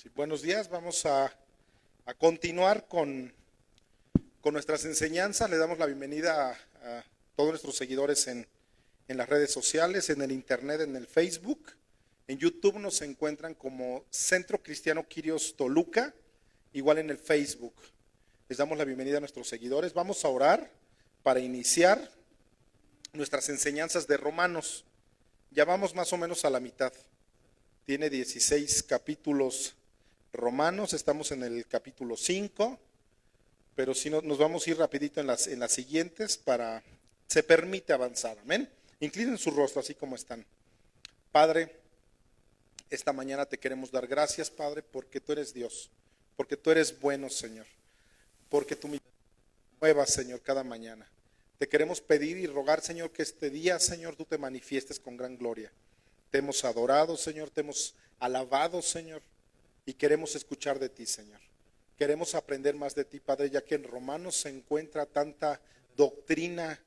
Sí, buenos días, vamos a continuar con nuestras enseñanzas. Le damos la bienvenida a todos nuestros seguidores en las redes sociales, en el internet, en el Facebook. En YouTube nos encuentran como Centro Cristiano Quirios Toluca, igual en el Facebook. Les damos la bienvenida a nuestros seguidores. Vamos a orar para iniciar nuestras enseñanzas de Romanos. Ya vamos más o menos a la mitad. Tiene 16 capítulos Romanos, estamos en el capítulo 5, pero si no, nos vamos a ir rapidito en las siguientes para, se permite avanzar, amén. Inclinen su rostro así como están. Padre, esta mañana te queremos dar gracias, Padre, porque tú eres Dios, porque tú eres bueno, Señor, porque tu misericordia nueva, Señor, cada mañana. Te queremos pedir y rogar, Señor, que este día, Señor, tú te manifiestes con gran gloria. Te hemos adorado, Señor, te hemos alabado, Señor, y queremos escuchar de ti, Señor. Queremos aprender más de ti, Padre, ya que en Romanos se encuentra tanta doctrina,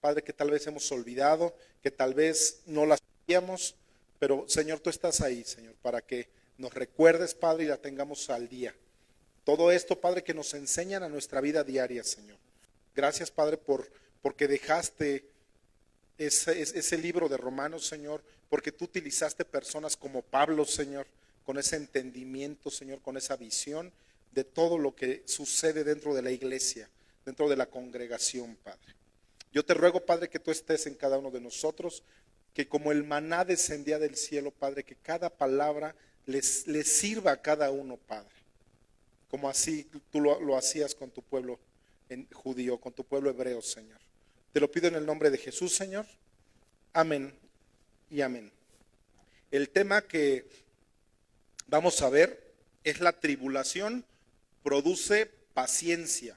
Padre, que tal vez hemos olvidado, que tal vez no la sabíamos, pero, Señor, tú estás ahí, Señor, para que nos recuerdes, Padre, y la tengamos al día. Todo esto, Padre, que nos enseñan a nuestra vida diaria, Señor. Gracias, Padre, porque dejaste ese libro de Romanos, Señor, porque tú utilizaste personas como Pablo, Señor, con ese entendimiento, Señor, con esa visión de todo lo que sucede dentro de la iglesia, dentro de la congregación, Padre. Yo te ruego, Padre, que tú estés en cada uno de nosotros, que como el maná descendía del cielo, Padre, que cada palabra les sirva a cada uno, Padre, como así tú lo hacías con tu pueblo judío, con tu pueblo hebreo, Señor. Te lo pido en el nombre de Jesús, Señor. Amén y amén. El tema que vamos a ver es la tribulación produce paciencia.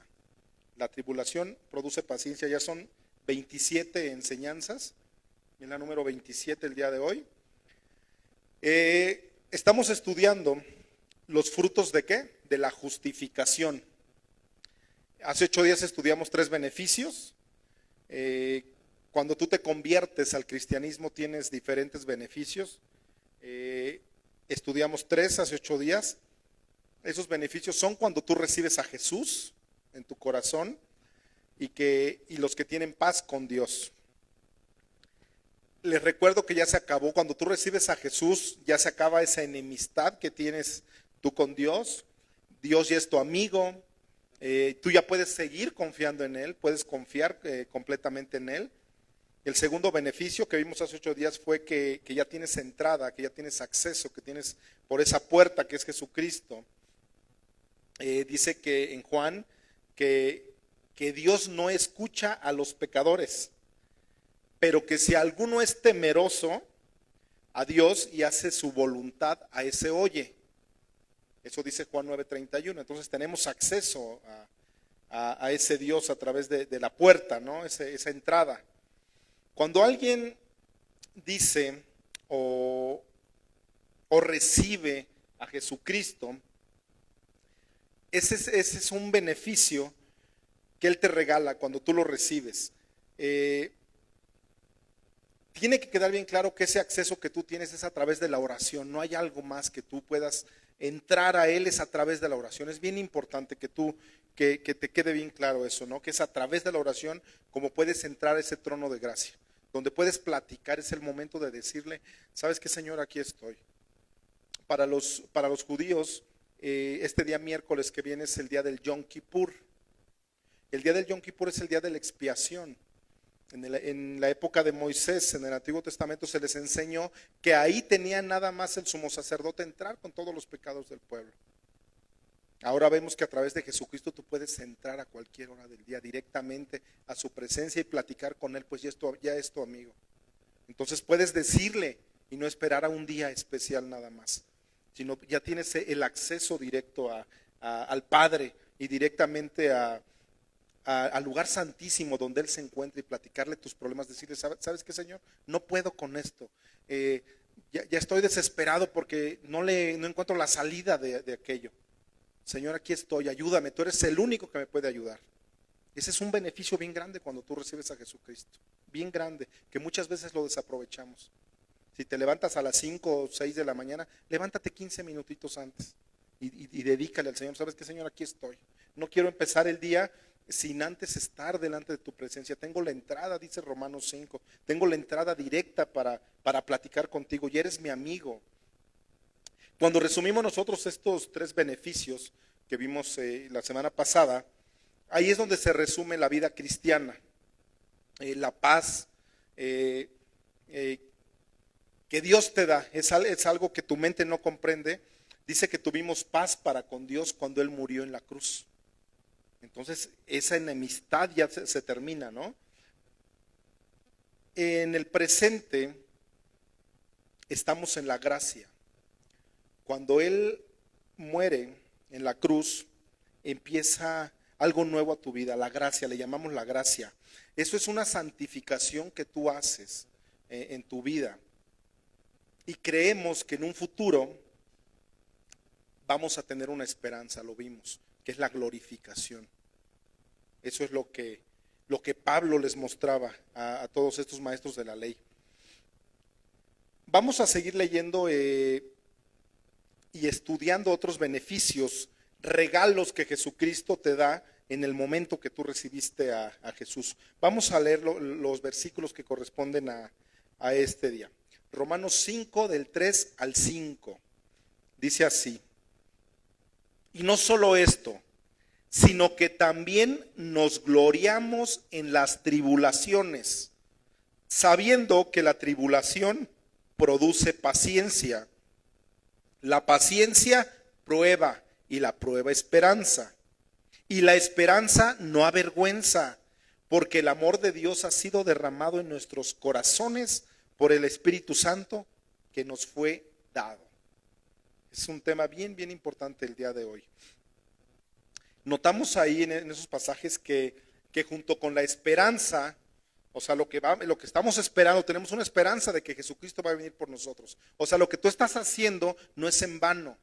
La tribulación produce paciencia. Ya son 27 enseñanzas. En la número 27 el día de hoy. Estamos estudiando los frutos de ¿qué? De la justificación. Hace 8 días estudiamos 3 beneficios. Cuando tú te conviertes al cristianismo tienes diferentes beneficios. Estudiamos 3 hace 8 días. Esos beneficios son cuando tú recibes a Jesús en tu corazón y los que tienen paz con Dios. Les recuerdo que ya se acabó, cuando tú recibes a Jesús, ya se acaba esa enemistad que tienes tú con Dios. Dios ya es tu amigo. Tú ya puedes seguir confiando en Él, puedes confiar completamente en Él. El segundo beneficio que vimos hace 8 días fue que ya tienes entrada, que ya tienes acceso, que tienes por esa puerta que es Jesucristo. Dice que en Juan que Dios no escucha a los pecadores, pero que si alguno es temeroso a Dios y hace su voluntad, a ese oye. Eso dice Juan 9:31. Entonces tenemos acceso a ese Dios a través de la puerta, ¿no? Esa entrada. Cuando alguien dice o recibe a Jesucristo, ese es un beneficio que Él te regala cuando tú lo recibes. Tiene que quedar bien claro que ese acceso que tú tienes es a través de la oración. No hay algo más que tú puedas entrar a Él, es a través de la oración. Es bien importante que te quede bien claro eso, ¿no? Que es a través de la oración como puedes entrar a ese trono de gracia, donde puedes platicar. Es el momento de decirle, ¿sabes qué, Señor? Aquí estoy. Para los judíos, este día miércoles que viene es el día del Yom Kippur. El día del Yom Kippur es el día de la expiación. En la época de Moisés, en el Antiguo Testamento, se les enseñó que ahí tenía nada más el sumo sacerdote entrar con todos los pecados del pueblo. Ahora vemos que a través de Jesucristo tú puedes entrar a cualquier hora del día directamente a su presencia y platicar con Él, pues ya es tu amigo. Entonces puedes decirle y no esperar a un día especial nada más, sino ya tienes el acceso directo al Padre y directamente al lugar santísimo donde Él se encuentra y platicarle tus problemas, decirle, ¿sabes qué, Señor? No puedo con esto. Ya estoy desesperado porque no encuentro la salida de aquello. Señor, aquí estoy, ayúdame, tú eres el único que me puede ayudar. Ese es un beneficio bien grande cuando tú recibes a Jesucristo, bien grande, que muchas veces lo desaprovechamos. Si te levantas a las 5 o 6 de la mañana, levántate 15 minutitos antes. y dedícale al Señor. ¿Sabes qué, Señor? Aquí estoy. No quiero empezar el día sin antes estar delante de tu presencia. Tengo la entrada, dice Romanos 5, tengo la entrada directa para platicar contigo y eres mi amigo. Cuando resumimos nosotros estos 3 beneficios que vimos la semana pasada, ahí es donde se resume la vida cristiana. La paz que Dios te da, es algo que tu mente no comprende. Dice que tuvimos paz para con Dios cuando Él murió en la cruz. Entonces esa enemistad ya se termina, ¿no? En el presente estamos en la gracia. Cuando Él muere en la cruz, empieza algo nuevo a tu vida, la gracia, le llamamos la gracia. Eso es una santificación que tú haces en tu vida. Y creemos que en un futuro vamos a tener una esperanza, lo vimos, que es la glorificación. Eso es lo que Pablo les mostraba a todos estos maestros de la ley. Vamos a seguir leyendo y estudiando otros beneficios, regalos que Jesucristo te da en el momento que tú recibiste a Jesús. Vamos a leer los versículos que corresponden a este día. Romanos 5, del 3 al 5. Dice así: y no solo esto, sino que también nos gloriamos en las tribulaciones, sabiendo que la tribulación produce paciencia. La paciencia prueba, y la prueba esperanza. Y la esperanza no avergüenza, porque el amor de Dios ha sido derramado en nuestros corazones por el Espíritu Santo que nos fue dado. Es un tema bien, bien importante el día de hoy. Notamos ahí en esos pasajes que junto con la esperanza, o sea, lo que estamos esperando, tenemos una esperanza de que Jesucristo va a venir por nosotros. O sea, lo que tú estás haciendo no es en vano.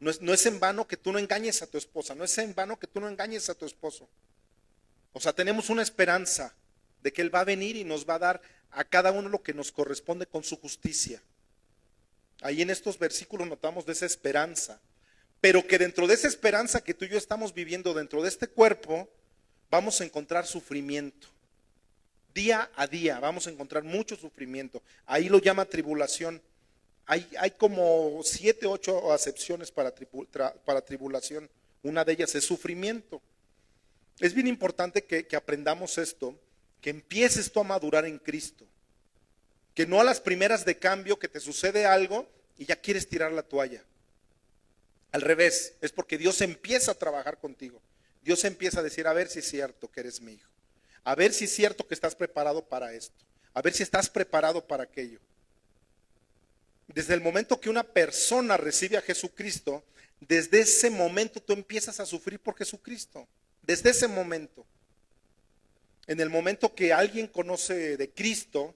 No es en vano que tú no engañes a tu esposa, no es en vano que tú no engañes a tu esposo. O sea, tenemos una esperanza de que Él va a venir y nos va a dar a cada uno lo que nos corresponde con su justicia. Ahí en estos versículos notamos de esa esperanza, pero que dentro de esa esperanza que tú y yo estamos viviendo dentro de este cuerpo, vamos a encontrar sufrimiento. Día a día vamos a encontrar mucho sufrimiento. Ahí lo llama tribulación. Hay como 7, 8 acepciones para tribulación. Una de ellas es sufrimiento. Es bien importante que aprendamos esto, que empieces tú a madurar en Cristo. Que no a las primeras de cambio que te sucede algo y ya quieres tirar la toalla. Al revés, es porque Dios empieza a trabajar contigo. Dios empieza a decir, a ver si es cierto que eres mi hijo. A ver si es cierto que estás preparado para esto. A ver si estás preparado para aquello. Desde el momento que una persona recibe a Jesucristo, desde ese momento tú empiezas a sufrir por Jesucristo. Desde ese momento. En el momento que alguien conoce de Cristo,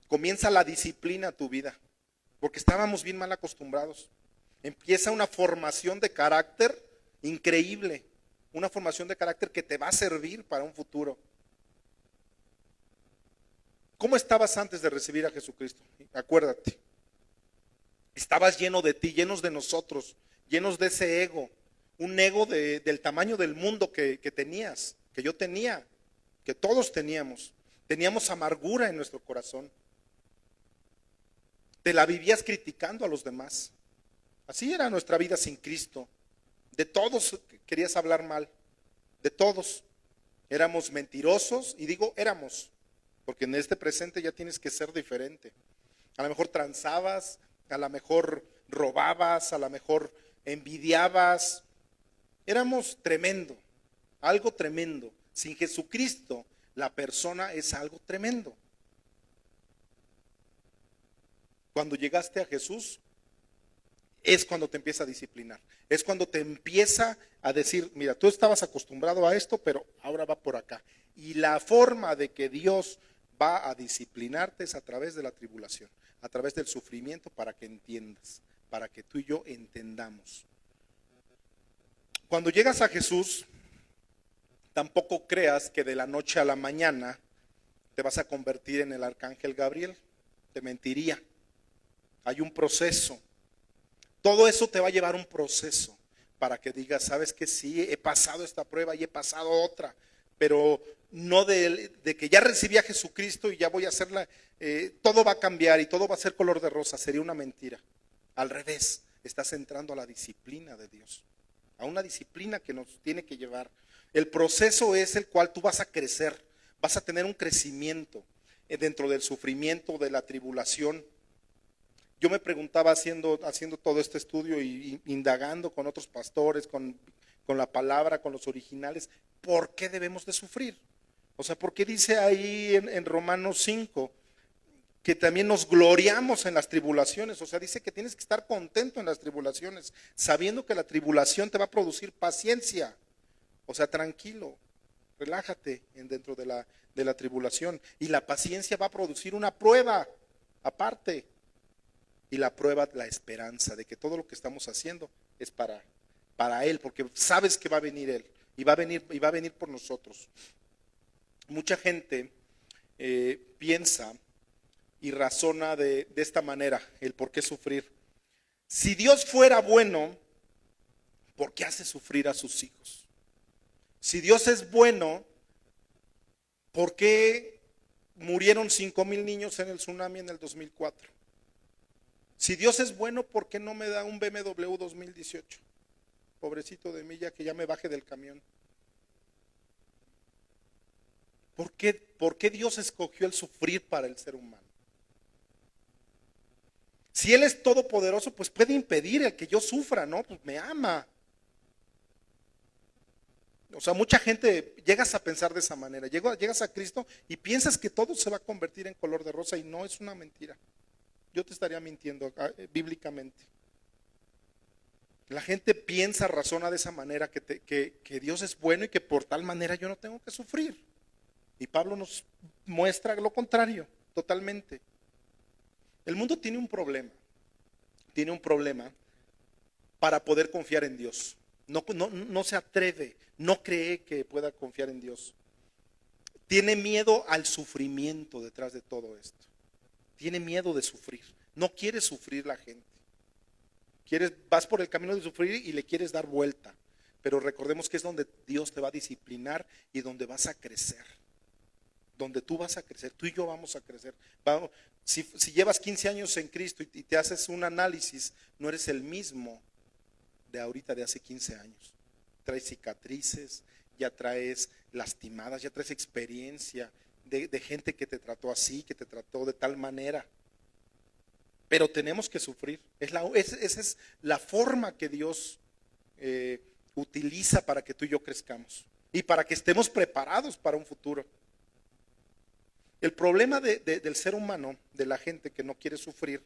comienza la disciplina a tu vida. Porque estábamos bien mal acostumbrados. Empieza una formación de carácter increíble. Una formación de carácter que te va a servir para un futuro. ¿Cómo estabas antes de recibir a Jesucristo? Acuérdate. Estabas lleno de ti, llenos de nosotros, llenos de ese ego. Un ego del tamaño del mundo que tenías, que yo tenía, que todos teníamos. Teníamos amargura en nuestro corazón. Te la vivías criticando a los demás. Así era nuestra vida sin Cristo. De todos querías hablar mal. De todos. Éramos mentirosos, y digo éramos, porque en este presente ya tienes que ser diferente. A lo mejor transabas, a lo mejor robabas, a lo mejor envidiabas. Éramos tremendo, algo tremendo. Sin Jesucristo, la persona es algo tremendo. Cuando llegaste a Jesús, es cuando te empieza a disciplinar. Es cuando te empieza a decir, mira, tú estabas acostumbrado a esto, pero ahora va por acá. Y la forma de que Dios va a disciplinarte es a través de la tribulación, a través del sufrimiento, para que entiendas, para que tú y yo entendamos. Cuando llegas a Jesús, tampoco creas que de la noche a la mañana te vas a convertir en el arcángel Gabriel. Te mentiría. Hay un proceso. Todo eso te va a llevar un proceso. para que digas, sabes que sí, he pasado esta prueba y he pasado otra, pero no de que ya recibí a Jesucristo y ya voy a hacerla, todo va a cambiar y todo va a ser color de rosa. Sería una mentira. Al revés, estás entrando a la disciplina de Dios, a una disciplina que nos tiene que llevar. El proceso es el cual tú vas a crecer, vas a tener un crecimiento dentro del sufrimiento, de la tribulación. Yo me preguntaba haciendo todo este estudio y indagando con otros pastores, con la palabra, con los originales, ¿por qué debemos de sufrir? O sea, ¿por qué dice ahí en Romanos 5 que también nos gloriamos en las tribulaciones? O sea, dice que tienes que estar contento en las tribulaciones, sabiendo que la tribulación te va a producir paciencia. O sea, tranquilo, relájate dentro de la tribulación. Y la paciencia va a producir una prueba aparte. Y la prueba, la esperanza de que todo lo que estamos haciendo es para Él, porque sabes que va a venir Él y va a venir por nosotros. Mucha gente piensa y razona de esta manera el por qué sufrir. Si Dios fuera bueno, ¿por qué hace sufrir a sus hijos? Si Dios es bueno, ¿por qué murieron 5,000 niños en el tsunami en el 2004? Si Dios es bueno, ¿por qué no me da un BMW 2018? Pobrecito de mí, ya que ya me baje del camión. ¿Por qué Dios escogió el sufrir para el ser humano? Si Él es todopoderoso, pues puede impedir el que yo sufra, ¿no? Pues me ama. O sea, mucha gente llegas a pensar de esa manera. Llegas a Cristo y piensas que todo se va a convertir en color de rosa y no, es una mentira. Yo te estaría mintiendo bíblicamente. La gente piensa, razona de esa manera que Dios es bueno y que por tal manera yo no tengo que sufrir. Y Pablo nos muestra lo contrario, totalmente. El mundo tiene un problema para poder confiar en Dios. No se atreve, no cree que pueda confiar en Dios. Tiene miedo al sufrimiento detrás de todo esto. Tiene miedo de sufrir. No quiere sufrir la gente. Vas por el camino de sufrir y le quieres dar vuelta. Pero recordemos que es donde Dios te va a disciplinar y donde vas a crecer. Donde tú vas a crecer, tú y yo vamos a crecer. Si llevas 15 años en Cristo y te haces un análisis, no eres el mismo de ahorita, de hace 15 años. Traes cicatrices, ya traes lastimadas, ya traes experiencia de gente que te trató así, que te trató de tal manera. Pero tenemos que sufrir. Esa es la forma que Dios utiliza para que tú y yo crezcamos y para que estemos preparados para un futuro. El problema del ser humano, de la gente que no quiere sufrir,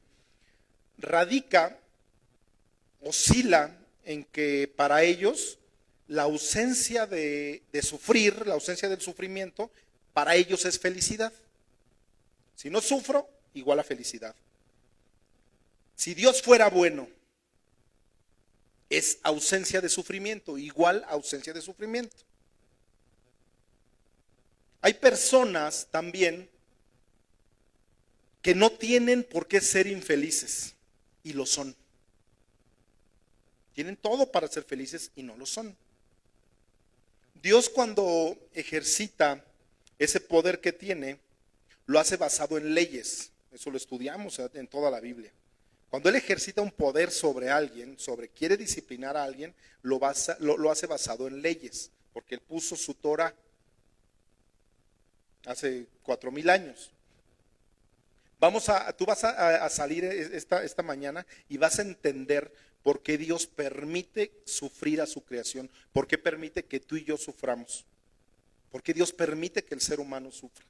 oscila en que para ellos la ausencia de sufrir, la ausencia del sufrimiento, para ellos es felicidad. Si no sufro, igual a felicidad. Si Dios fuera bueno, es ausencia de sufrimiento, igual a ausencia de sufrimiento. Hay personas también que no tienen por qué ser infelices y lo son. Tienen todo para ser felices y no lo son. Dios, cuando ejercita ese poder que tiene, lo hace basado en leyes. Eso lo estudiamos en toda la Biblia. Cuando Él ejercita un poder sobre alguien, quiere disciplinar a alguien, lo hace basado en leyes, porque Él puso su Torah hace 4,000 años. Tú vas a salir esta mañana y vas a entender por qué Dios permite sufrir a su creación, por qué permite que tú y yo suframos, por qué Dios permite que el ser humano sufra.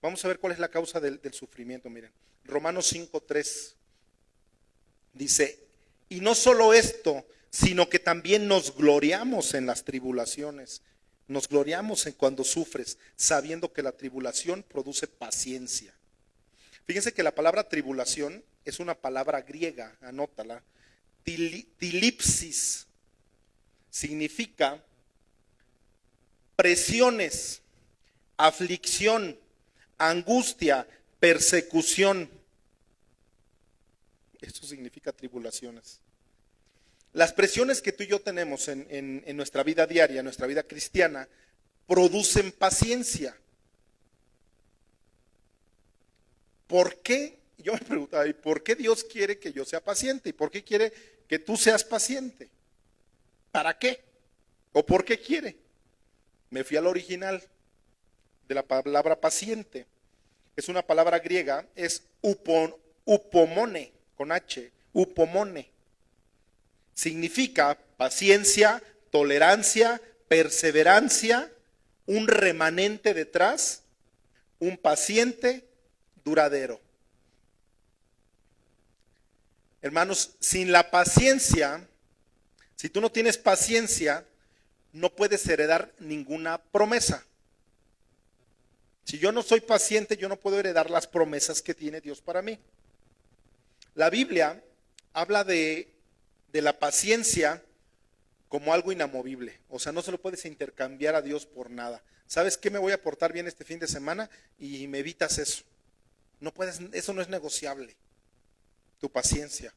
Vamos a ver cuál es la causa del sufrimiento. Miren, Romanos 5:3 dice, y no solo esto, sino que también nos gloriamos en las tribulaciones. Nos gloriamos en cuando sufres, sabiendo que la tribulación produce paciencia. Fíjense que la palabra tribulación es una palabra griega, anótala. Tilipsis significa presiones, aflicción, angustia, persecución. Esto significa tribulaciones. Las presiones que tú y yo tenemos en nuestra vida diaria, en nuestra vida cristiana, producen paciencia. ¿Por qué? Yo me preguntaba, ¿y por qué Dios quiere que yo sea paciente? ¿Y por qué quiere que tú seas paciente? ¿Para qué? ¿O por qué quiere? Me fui al original de la palabra paciente. Es una palabra griega, es upomone, con H, upomone. Significa paciencia, tolerancia, perseverancia, un remanente detrás, un paciente duradero. Hermanos, sin la paciencia, si tú no tienes paciencia, no puedes heredar ninguna promesa. Si yo no soy paciente, yo no puedo heredar las promesas que tiene Dios para mí. La Biblia habla de la paciencia como algo inamovible. O sea, no se lo puedes intercambiar a Dios por nada. ¿Sabes qué me voy a portar bien este fin de semana? Y me evitas eso. No puedes, eso no es negociable. Tu paciencia.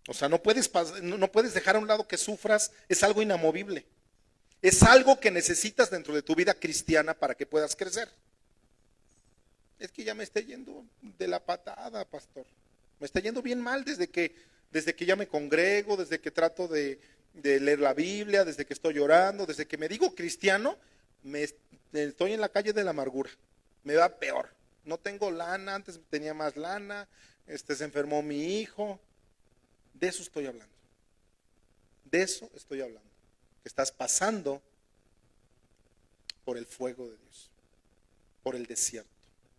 O sea, no puedes dejar a un lado que sufras, es algo inamovible. Es algo que necesitas dentro de tu vida cristiana para que puedas crecer. Es que ya me está yendo de la patada, pastor. Me está yendo bien mal desde que ya me congrego, desde que trato de leer la Biblia, desde que estoy orando, desde que me digo cristiano, estoy en la calle de la amargura. Me va peor. No tengo lana, antes tenía más lana, se enfermó mi hijo. De eso estoy hablando. De eso estoy hablando. Que estás pasando por el fuego de Dios, por el desierto,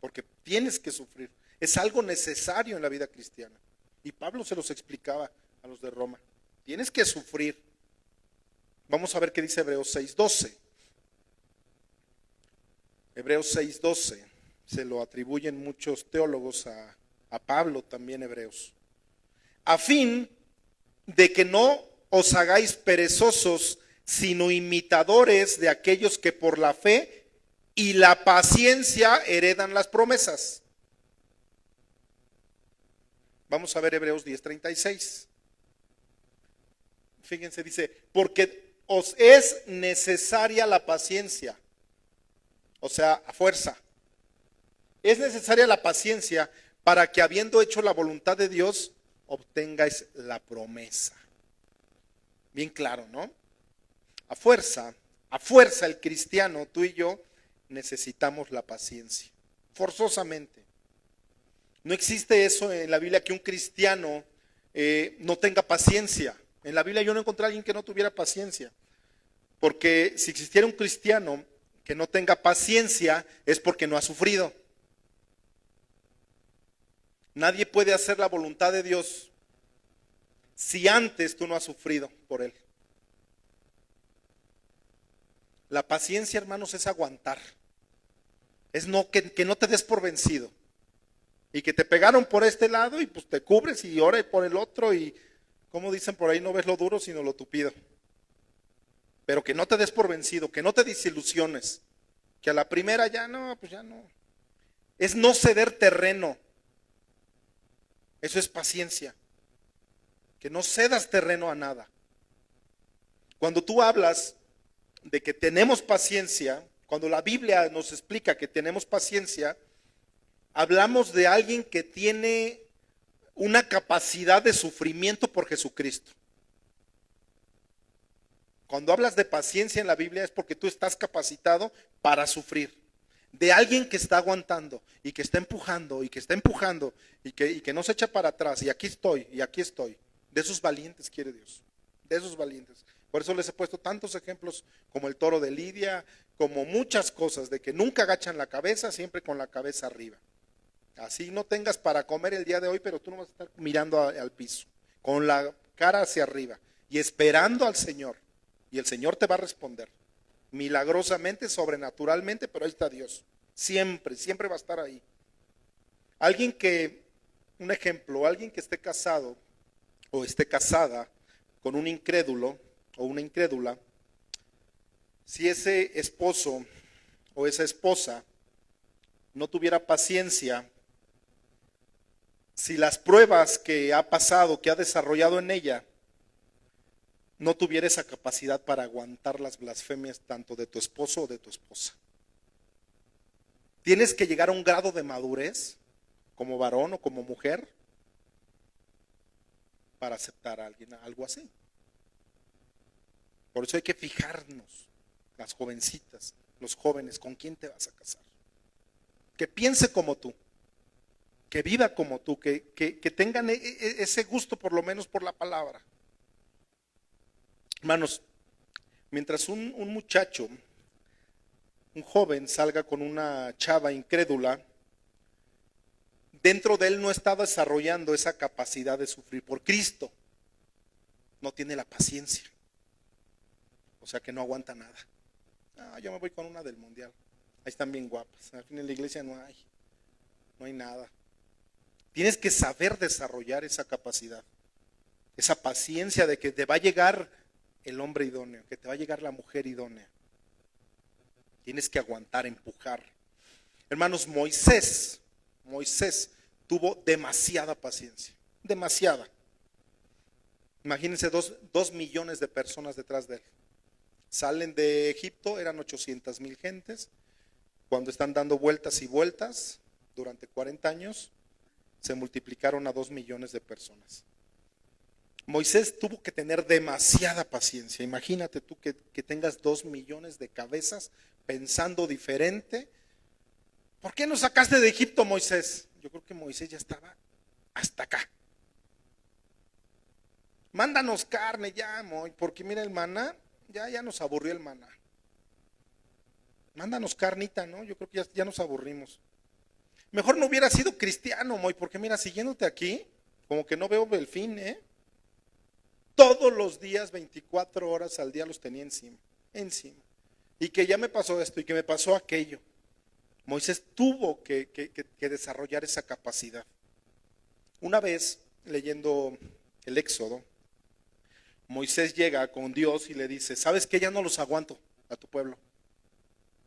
porque tienes que sufrir. Es algo necesario en la vida cristiana. Y Pablo se los explicaba a los de Roma. Tienes que sufrir. Vamos a ver qué dice Hebreos 6:12. Hebreos 6:12. Se lo atribuyen muchos teólogos a Pablo, también Hebreos. A fin de que no os hagáis perezosos, sino imitadores de aquellos que por la fe y la paciencia heredan las promesas. Vamos a ver Hebreos 10:36. Fíjense, dice, porque os es necesaria la paciencia, o sea, a fuerza. Es necesaria la paciencia para que, habiendo hecho la voluntad de Dios, obtengáis la promesa. Bien claro, ¿no? A fuerza el cristiano, tú y yo, necesitamos la paciencia, forzosamente. No existe eso en la Biblia, que un cristiano no tenga paciencia. En la Biblia yo no encontré a alguien que no tuviera paciencia, porque si existiera un cristiano que no tenga paciencia, es porque no ha sufrido. Nadie puede hacer la voluntad de Dios si antes tú no has sufrido por Él. La paciencia, hermanos, es aguantar. Es que no te des por vencido. Y que te pegaron por este lado y pues te cubres y ora por el otro, y como dicen por ahí, no ves lo duro sino lo tupido. Pero que no te des por vencido, que no te desilusiones, que a la primera ya no, pues ya no. Es no ceder terreno. Eso es paciencia. Que no cedas terreno a nada. Cuando tú hablas de que tenemos paciencia, cuando la Biblia nos explica que tenemos paciencia, hablamos de alguien que tiene una capacidad de sufrimiento por Jesucristo. Cuando hablas de paciencia en la Biblia es porque tú estás capacitado para sufrir. De alguien que está aguantando y que está empujando y que está empujando y que no se echa para atrás, y aquí estoy y aquí estoy. De esos valientes quiere Dios, de esos valientes. Por eso les he puesto tantos ejemplos como el toro de Lidia, como muchas cosas, de que nunca agachan la cabeza, siempre con la cabeza arriba. Así no tengas para comer el día de hoy, pero tú no vas a estar mirando al piso, con la cara hacia arriba y esperando al Señor. Y el Señor te va a responder, milagrosamente, sobrenaturalmente, pero ahí está Dios. Siempre, siempre va a estar ahí. Un ejemplo, alguien que esté casado o esté casada con un incrédulo o una incrédula, si ese esposo o esa esposa no tuviera paciencia, si las pruebas que ha pasado, que ha desarrollado en ella, no tuviera esa capacidad para aguantar las blasfemias tanto de tu esposo o de tu esposa. Tienes que llegar a un grado de madurez como varón o como mujer para aceptar a alguien, algo así. Por eso hay que fijarnos, las jovencitas, los jóvenes, con quién te vas a casar. Que piense como tú, que viva como tú, que tengan ese gusto por lo menos por la palabra. Hermanos, mientras un muchacho, un joven salga con una chava incrédula, dentro de él no está desarrollando esa capacidad de sufrir por Cristo. No tiene la paciencia. O sea que no aguanta nada. Yo me voy con una del mundial. Ahí están bien guapas. Al fin en la iglesia no hay nada. Tienes que saber desarrollar esa capacidad, esa paciencia de que te va a llegar el hombre idóneo, que te va a llegar la mujer idónea. Tienes que aguantar, empujar. Hermanos, Moisés tuvo demasiada paciencia, demasiada. Imagínense 2 millones de personas detrás de él. Salen de Egipto, eran 800,000 gentes. Cuando están dando vueltas y vueltas, durante 40 años, se multiplicaron a 2 millones de personas. Moisés tuvo que tener demasiada paciencia. Imagínate tú que tengas 2 millones de cabezas pensando diferente. ¿Por qué nos sacaste de Egipto, Moisés? Yo creo que Moisés ya estaba hasta acá. Mándanos carne ya, porque mira el maná, ya nos aburrió el maná. Mándanos carnita, ¿no? Yo creo que ya nos aburrimos. Mejor no hubiera sido cristiano, porque mira, siguiéndote aquí, como que no veo el fin, ¿eh? Todos los días, 24 horas al día los tenía encima. Y que ya me pasó esto y que me pasó aquello. Moisés tuvo que desarrollar esa capacidad. Una vez, leyendo el Éxodo, Moisés llega con Dios y le dice, ¿sabes qué? Ya no los aguanto a tu pueblo.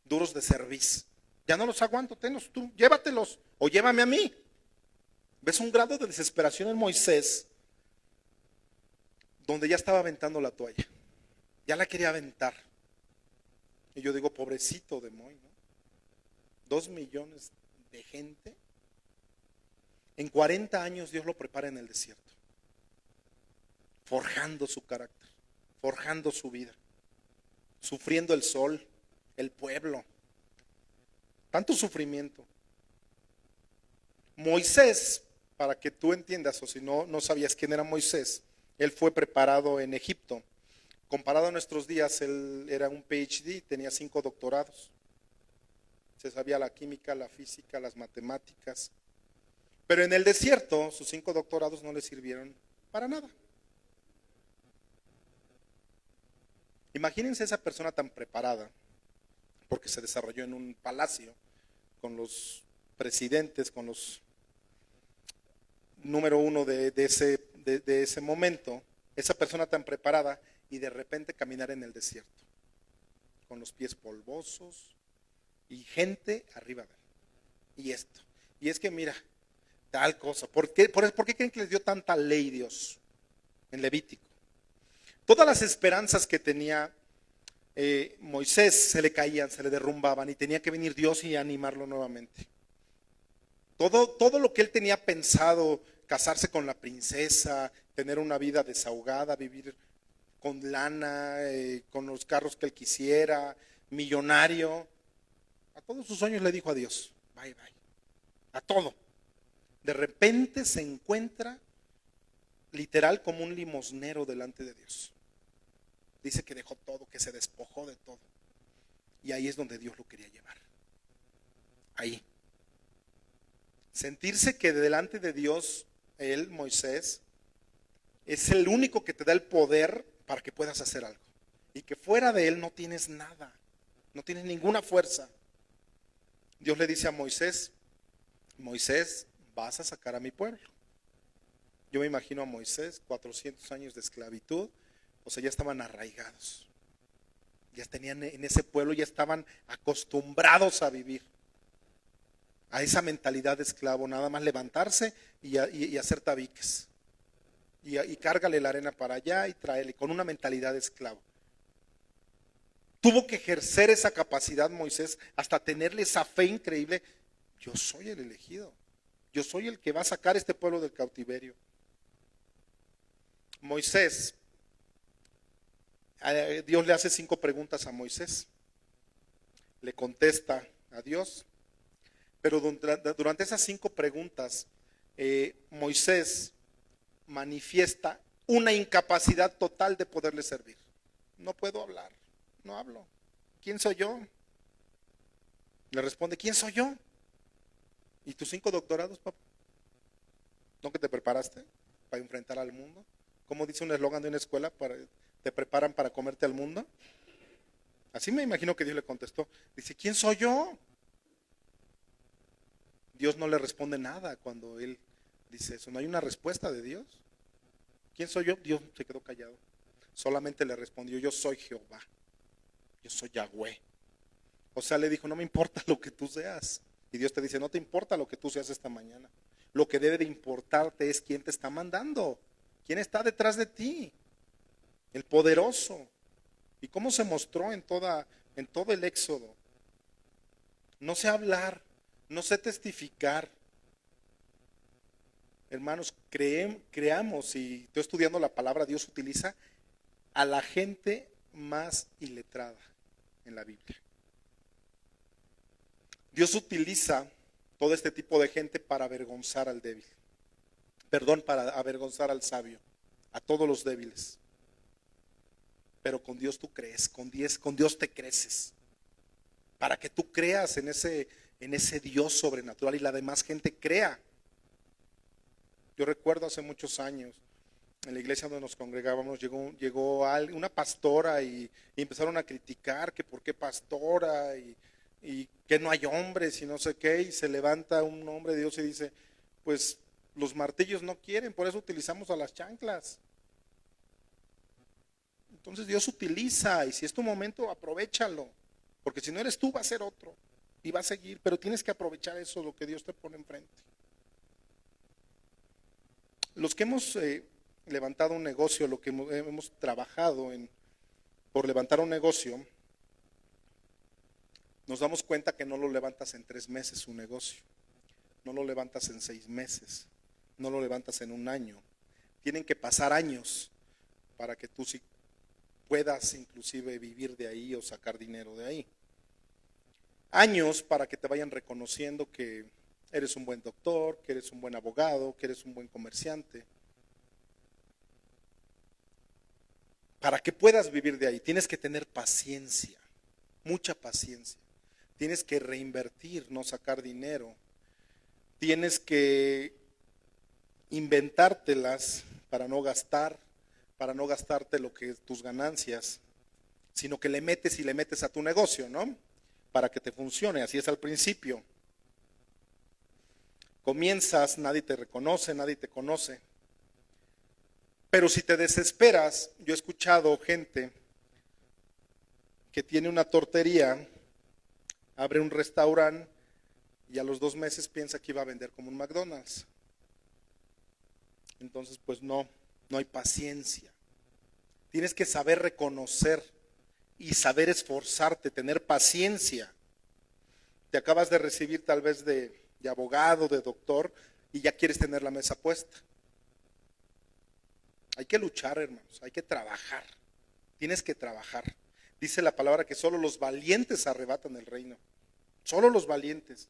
Duros de cerviz. Ya no los aguanto, tenlos tú, llévatelos o llévame a mí. ¿Ves un grado de desesperación en Moisés? Donde ya estaba aventando la toalla. Ya la quería aventar. Y yo digo, pobrecito de Moy, ¿no? 2 millones de gente. En 40 años Dios lo prepara en el desierto. Forjando su carácter, forjando su vida. Sufriendo el sol, el pueblo. Tanto sufrimiento. Moisés, para que tú entiendas, o si no sabías quién era Moisés, él fue preparado en Egipto. Comparado a nuestros días, él era un PhD, tenía 5 doctorados. Se sabía la química, la física, las matemáticas. Pero en el desierto, sus 5 doctorados no le sirvieron para nada. Imagínense esa persona tan preparada, porque se desarrolló en un palacio, con los presidentes, con los número uno de ese momento, esa persona tan preparada, y de repente caminar en el desierto, con los pies polvosos y gente arriba de él. Y es que mira, tal cosa. ¿Por qué creen que les dio tanta ley Dios en Levítico? Todas las esperanzas que tenía Moisés se le caían, se le derrumbaban, y tenía que venir Dios y animarlo nuevamente. Todo lo que él tenía pensado, casarse con la princesa, tener una vida desahogada, vivir con lana, con los carros que él quisiera, millonario, a todos sus sueños le dijo adiós, bye, a todo. De repente se encuentra literal como un limosnero delante de Dios. Dice que dejó todo, que se despojó de todo. Y ahí es donde Dios lo quería llevar. Ahí. Sentirse que delante de Dios, él, Moisés, es el único que te da el poder para que puedas hacer algo. Y que fuera de él no tienes nada. No tienes ninguna fuerza. Dios le dice a Moisés, Moisés, vas a sacar a mi pueblo. Yo me imagino a Moisés, 400 años de esclavitud. O sea, ya estaban arraigados. Ya tenían en ese pueblo, ya estaban acostumbrados a vivir. a esa mentalidad de esclavo, nada más levantarse y hacer tabiques. Y cárgale la arena para allá y tráele, con una mentalidad de esclavo. Tuvo que ejercer esa capacidad Moisés hasta tenerle esa fe increíble. Yo soy el elegido. Yo soy el que va a sacar a este pueblo del cautiverio. Moisés, Dios le hace 5 preguntas a Moisés. Le contesta a Dios. Pero durante esas 5 preguntas, Moisés manifiesta una incapacidad total de poderle servir. No puedo hablar, no hablo. ¿Quién soy yo? Le responde, ¿quién soy yo? ¿Y tus 5 doctorados, papá? ¿No que te preparaste para enfrentar al mundo? ¿Cómo dice un eslogan de una escuela? ¿Te preparan para comerte al mundo? Así me imagino que Dios le contestó. Dice, ¿quién soy yo? Dios no le responde nada cuando él dice eso. No hay una respuesta de Dios. ¿Quién soy yo? Dios se quedó callado. Solamente le respondió, yo soy Jehová. Yo soy Yahweh. O sea, le dijo, no me importa lo que tú seas. Y Dios te dice, no te importa lo que tú seas esta mañana. Lo que debe de importarte es quién te está mandando. ¿Quién está detrás de ti? El poderoso. ¿Y cómo se mostró en todo el Éxodo? No sé hablar, no sé testificar. Hermanos, creamos, y estoy estudiando la palabra, Dios utiliza a la gente más iletrada en la Biblia. Dios utiliza todo este tipo de gente para avergonzar al débil. Para avergonzar al sabio, a todos los débiles. Pero con Dios tú crees, con Dios te creces. Para que tú creas en ese Dios sobrenatural y la demás gente crea. Yo recuerdo hace muchos años, en la iglesia donde nos congregábamos, llegó una pastora y empezaron a criticar que por qué pastora y que no hay hombres y no sé qué, y se levanta un hombre de Dios y dice, pues los martillos no quieren, por eso utilizamos a las chanclas. Entonces Dios utiliza, y si es tu momento, aprovéchalo, porque si no eres tú va a ser otro y va a seguir, pero tienes que aprovechar eso, lo que Dios te pone enfrente. Los que hemos levantado un negocio, lo que hemos trabajado por levantar un negocio, nos damos cuenta que no lo levantas en 3 meses un negocio, no lo levantas en 6 meses, no lo levantas en un año. Tienen que pasar años para que tú sí puedas inclusive vivir de ahí o sacar dinero de ahí. Años para que te vayan reconociendo que eres un buen doctor, que eres un buen abogado, que eres un buen comerciante. Para que puedas vivir de ahí, tienes que tener paciencia, mucha paciencia. Tienes que reinvertir, no sacar dinero. Tienes que inventártelas para no gastarte lo que es tus ganancias, sino que le metes a tu negocio, ¿no? Para que te funcione, así es al principio. Comienzas, nadie te reconoce, nadie te conoce. Pero si te desesperas, yo he escuchado gente que tiene una tortería, abre un restaurante y a los 2 meses piensa que iba a vender como un McDonald's. Entonces, pues no hay paciencia. Tienes que saber reconocer y saber esforzarte, tener paciencia. Te acabas de recibir tal vez de abogado, de doctor, y ya quieres tener la mesa puesta. Hay que luchar, hermanos, hay que trabajar. Tienes que trabajar. Dice la palabra que solo los valientes arrebatan el reino. Solo los valientes.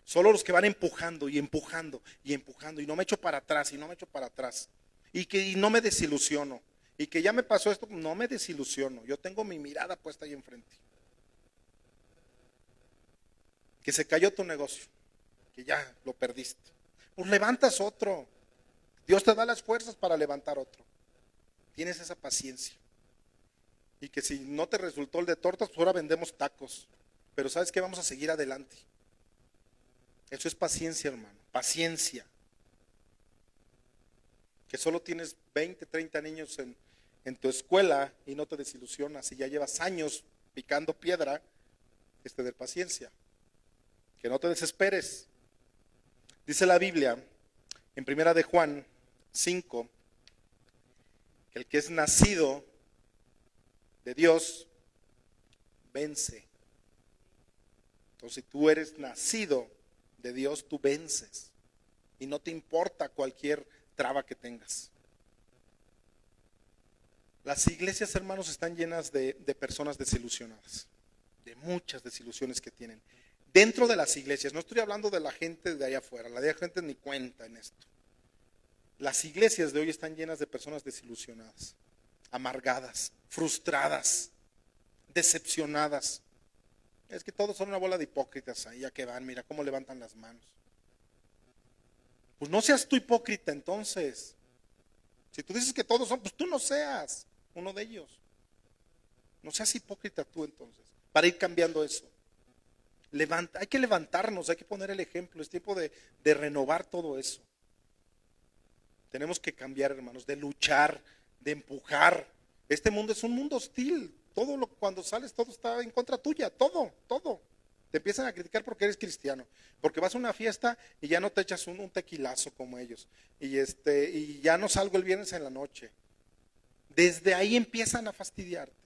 Solo los que van empujando y empujando y empujando. Y no me echo para atrás y no me echo para atrás. Y no me desilusiono. Y que ya me pasó esto, no me desilusiono. Yo tengo mi mirada puesta ahí enfrente. Que se cayó tu negocio. Que ya lo perdiste. Pues levantas otro. Dios te da las fuerzas para levantar otro. Tienes esa paciencia. Y que si no te resultó el de tortas, pues ahora vendemos tacos. Pero ¿sabes qué? Vamos a seguir adelante. Eso es paciencia, hermano. Paciencia. Que solo tienes 20, 30 niños en tu escuela y no te desilusionas. Y ya llevas años picando piedra, es tener paciencia. que no te desesperes. Dice la Biblia en Primera de Juan 5, que el que es nacido de Dios vence. Entonces, si tú eres nacido de Dios, tú vences. Y no te importa cualquier traba que tengas. Las iglesias, hermanos, están llenas de personas desilusionadas, de muchas desilusiones que tienen. Dentro de las iglesias, no estoy hablando de la gente de allá afuera, la de allá gente ni cuenta en esto. Las iglesias de hoy están llenas de personas desilusionadas, amargadas, frustradas, decepcionadas. Es que todos son una bola de hipócritas ahí, ya que van, mira cómo levantan las manos. Pues no seas tú hipócrita entonces. Si tú dices que todos son, pues tú no seas uno de ellos. No seas hipócrita tú entonces, para ir cambiando eso. Hay que levantarnos, hay que poner el ejemplo, es tiempo de renovar todo eso. Tenemos que cambiar, hermanos, de luchar, de empujar. Este mundo es un mundo hostil. Cuando sales, todo está en contra tuya, todo. Te empiezan a criticar porque eres cristiano, porque vas a una fiesta y ya no te echas un tequilazo como ellos, y ya no salgo el viernes en la noche. Desde ahí empiezan a fastidiarte.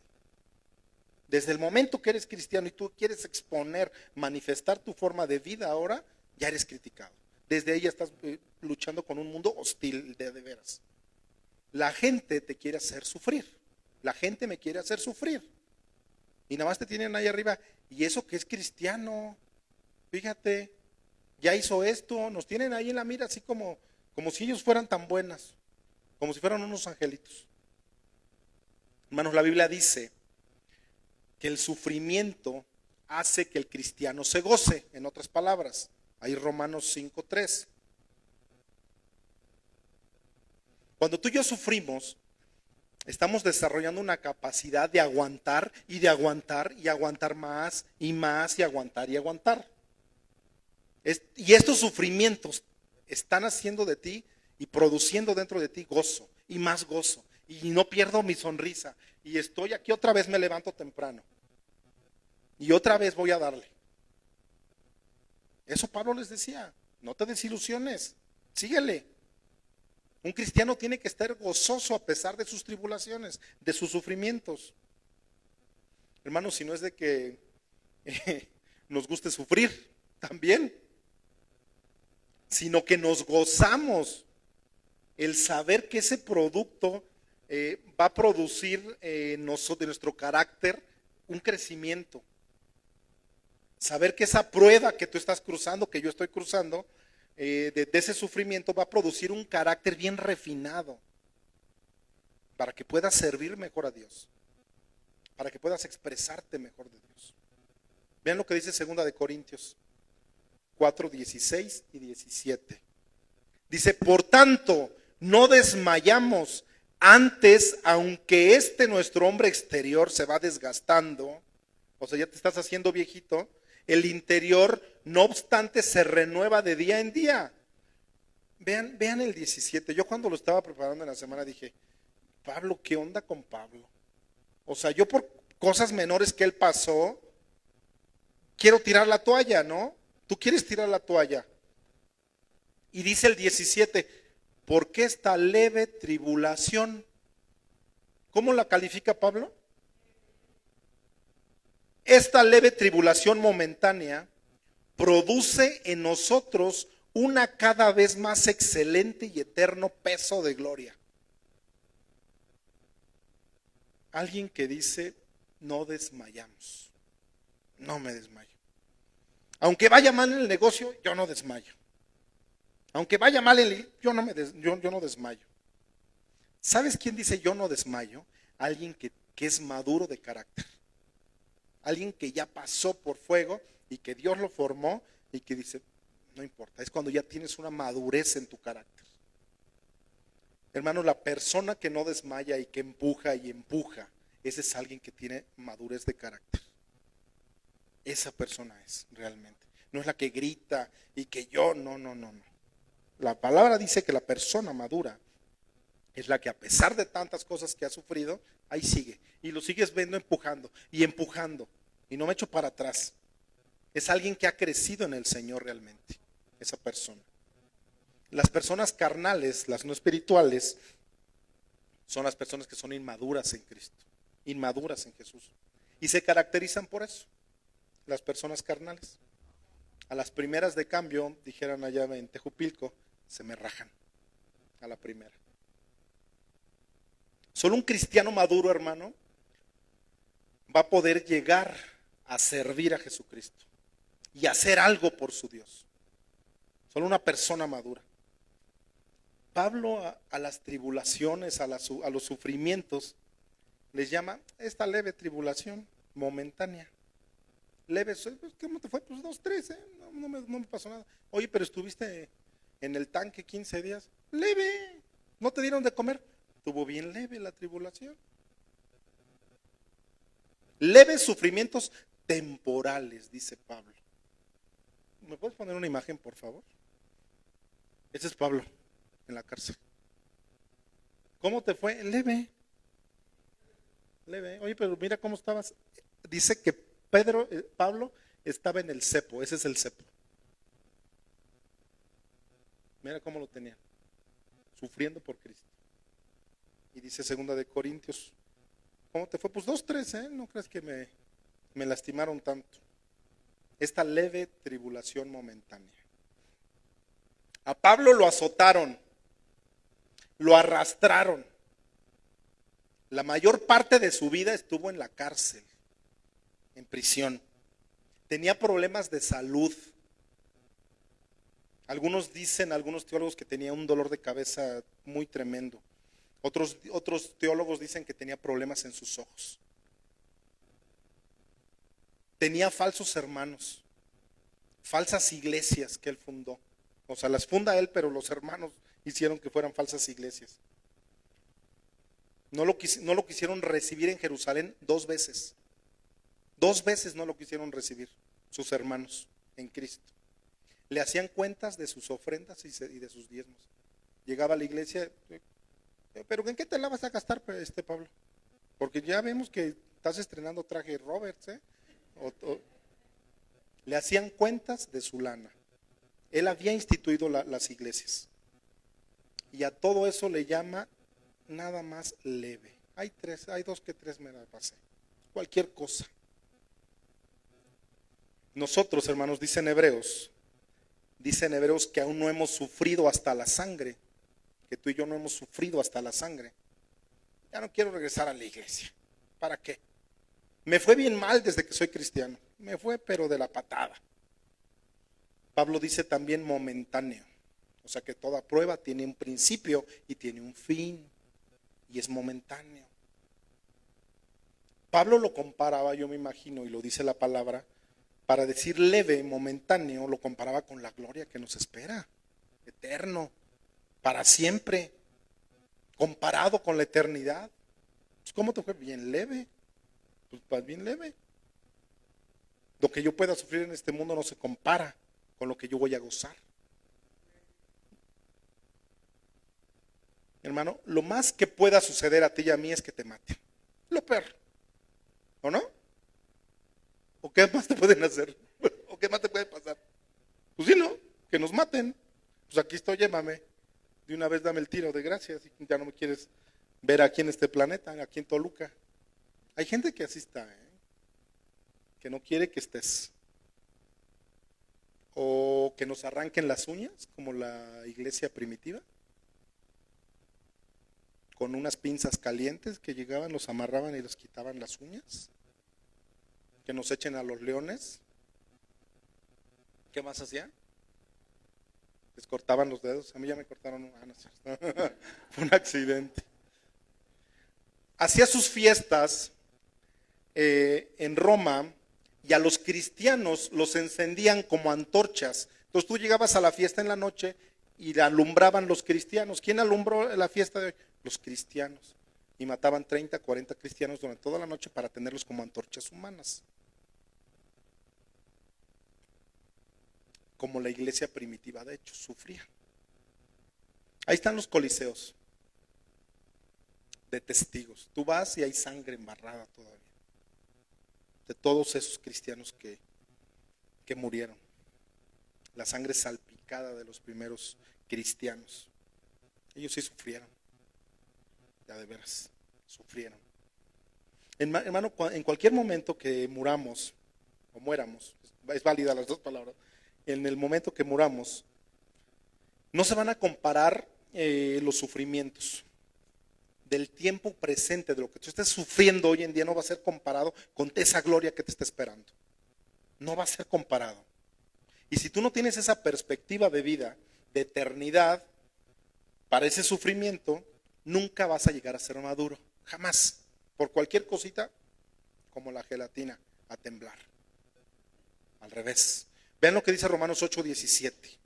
Desde el momento que eres cristiano y tú quieres exponer, manifestar tu forma de vida ahora, ya eres criticado. Desde ahí ya estás luchando con un mundo hostil de veras. La gente te quiere hacer sufrir. La gente me quiere hacer sufrir. Y nada más te tienen ahí arriba. Y eso que es cristiano, fíjate, ya hizo esto. Nos tienen ahí en la mira así como si ellos fueran tan buenas, como si fueran unos angelitos. Hermanos, la Biblia dice que el sufrimiento hace que el cristiano se goce. En otras palabras, ahí Romanos 5:3. Cuando tú y yo sufrimos, estamos desarrollando una capacidad de aguantar y de aguantar y aguantar más y más y aguantar y aguantar. Y estos sufrimientos están haciendo de ti y produciendo dentro de ti gozo y más gozo. Y no pierdo mi sonrisa. Y estoy aquí otra vez, me levanto temprano. Y otra vez voy a darle. Eso Pablo les decía, no te desilusiones, síguele. Un cristiano tiene que estar gozoso a pesar de sus tribulaciones, de sus sufrimientos. Hermanos, si no es de que nos guste sufrir también, sino que nos gozamos el saber que ese producto va a producir de nuestro carácter un crecimiento. Saber que esa prueba que tú estás cruzando, que yo estoy cruzando, de ese sufrimiento va a producir un carácter bien refinado para que puedas servir mejor a Dios, para que puedas expresarte mejor de Dios. Vean lo que dice 2 de Corintios 4, 16 y 17. Dice, por tanto, no desmayamos. Antes, aunque nuestro hombre exterior se va desgastando, o sea, ya te estás haciendo viejito, el interior, no obstante, se renueva de día en día. Vean el 17. Yo cuando lo estaba preparando en la semana dije, Pablo, ¿qué onda con Pablo? O sea, yo por cosas menores que él pasó, quiero tirar la toalla, ¿no? Tú quieres tirar la toalla. Y dice el 17, ¿por qué esta leve tribulación? ¿Cómo la califica Pablo? Esta leve tribulación momentánea produce en nosotros una cada vez más excelente y eterno peso de gloria. Alguien que dice, no desmayamos. No me desmayo. Aunque vaya mal en el negocio, yo no desmayo. Aunque vaya mal yo no desmayo. ¿Sabes quién dice yo no desmayo? Alguien que es maduro de carácter. Alguien que ya pasó por fuego y que Dios lo formó y que dice, no importa, es cuando ya tienes una madurez en tu carácter. Hermano, la persona que no desmaya y que empuja y empuja, ese es alguien que tiene madurez de carácter. Esa persona es realmente. No es la que grita y que yo, no. La palabra dice que la persona madura es la que a pesar de tantas cosas que ha sufrido, ahí sigue. Y lo sigues viendo empujando y empujando. Y no me echo para atrás. Es alguien que ha crecido en el Señor realmente, esa persona. Las personas carnales, las no espirituales, son las personas que son inmaduras en Cristo, inmaduras en Jesús. Y se caracterizan por eso, las personas carnales. A las primeras de cambio, dijeran allá en Tejupilco, se me rajan a la primera. Solo un cristiano maduro, hermano, va a poder llegar a servir a Jesucristo y hacer algo por su Dios. Solo una persona madura. Pablo a las tribulaciones, a los sufrimientos, les llama esta leve tribulación momentánea. Leve, ¿cómo te fue? Pues 2, 3, no me pasó nada. Oye, pero estuviste en el tanque 15 días. Leve, ¿no te dieron de comer? Estuvo bien leve la tribulación. Leves sufrimientos temporales, dice Pablo. ¿Me puedes poner una imagen, por favor? Ese es Pablo en la cárcel. ¿Cómo te fue? Leve. Leve. Oye, pero mira cómo estabas. Dice que Pablo estaba en el cepo. Ese es el cepo. Mira cómo lo tenía. Sufriendo por Cristo. Y dice 2 de Corintios, ¿cómo te fue? Pues 2, 3, no crees que me lastimaron tanto. Esta leve tribulación momentánea. A Pablo lo azotaron, lo arrastraron. La mayor parte de su vida estuvo en la cárcel, en prisión. Tenía problemas de salud. Algunos teólogos, que tenía un dolor de cabeza muy tremendo. Otros teólogos dicen que tenía problemas en sus ojos. Tenía falsos hermanos, falsas iglesias que él fundó. O sea, las funda él, pero los hermanos hicieron que fueran falsas iglesias. No lo quisieron recibir en Jerusalén 2 veces. 2 veces no lo quisieron recibir sus hermanos en Cristo. Le hacían cuentas de sus ofrendas y de sus diezmos. Llegaba a la iglesia, pero ¿en qué te la vas a gastar, Pablo? Porque ya vemos que estás estrenando traje Roberts, Le hacían cuentas de su lana. Él había instituido las iglesias. Y a todo eso le llama nada más leve. Hay 2 que 3 me la pasé. Cualquier cosa. Nosotros, hermanos, dicen Hebreos que aún no hemos sufrido hasta la sangre. Que tú y yo no hemos sufrido hasta la sangre. Ya no quiero regresar a la iglesia. ¿Para qué? Me fue bien mal desde que soy cristiano. Me fue, pero de la patada. Pablo dice también momentáneo. O sea que toda prueba tiene un principio y tiene un fin. Y es momentáneo. Pablo lo comparaba, yo me imagino, y lo dice la palabra, para decir leve, momentáneo, lo comparaba con la gloria que nos espera. Eterno. Para siempre, comparado con la eternidad. Pues, ¿cómo te fue? Bien leve. Pues bien leve. Lo que yo pueda sufrir en este mundo no se compara con lo que yo voy a gozar. Hermano, lo más que pueda suceder a ti y a mí es que te maten. Lo peor. ¿O no? ¿O qué más te pueden hacer? ¿O qué más te puede pasar? Pues sí, ¿no? Que nos maten. Pues aquí estoy, llévame. De una vez dame el tiro de gracia, si ya no me quieres ver aquí en este planeta, aquí en Toluca. Hay gente que así está, que no quiere que estés. O que nos arranquen las uñas, como la iglesia primitiva. Con unas pinzas calientes que llegaban, los amarraban y les quitaban las uñas. Que nos echen a los leones. ¿Qué más hacían? Les cortaban los dedos. A mí ya me cortaron. No, fue un accidente. Hacía sus fiestas en Roma y a los cristianos los encendían como antorchas. Entonces tú llegabas a la fiesta en la noche y la alumbraban los cristianos. ¿Quién alumbró la fiesta de hoy? Los cristianos. Y mataban 30, 40 cristianos durante toda la noche para tenerlos como antorchas humanas. Como la iglesia primitiva, de hecho, sufría. Ahí están los coliseos de testigos. Tú vas y hay sangre embarrada todavía. De todos esos cristianos que que murieron. La sangre salpicada de los primeros cristianos. Ellos sí sufrieron. Ya de veras, sufrieron. Hermano, en cualquier momento que muramos o muéramos, es válida las dos palabras, en el momento que muramos, no se van a comparar los sufrimientos del tiempo presente, de lo que tú estés sufriendo hoy en día, no va a ser comparado con esa gloria que te está esperando. No va a ser comparado. Y si tú no tienes esa perspectiva de vida, de eternidad, para ese sufrimiento, nunca vas a llegar a ser maduro. Jamás. Por cualquier cosita, como la gelatina, a temblar. Al revés. Vean lo que dice Romanos 8:17.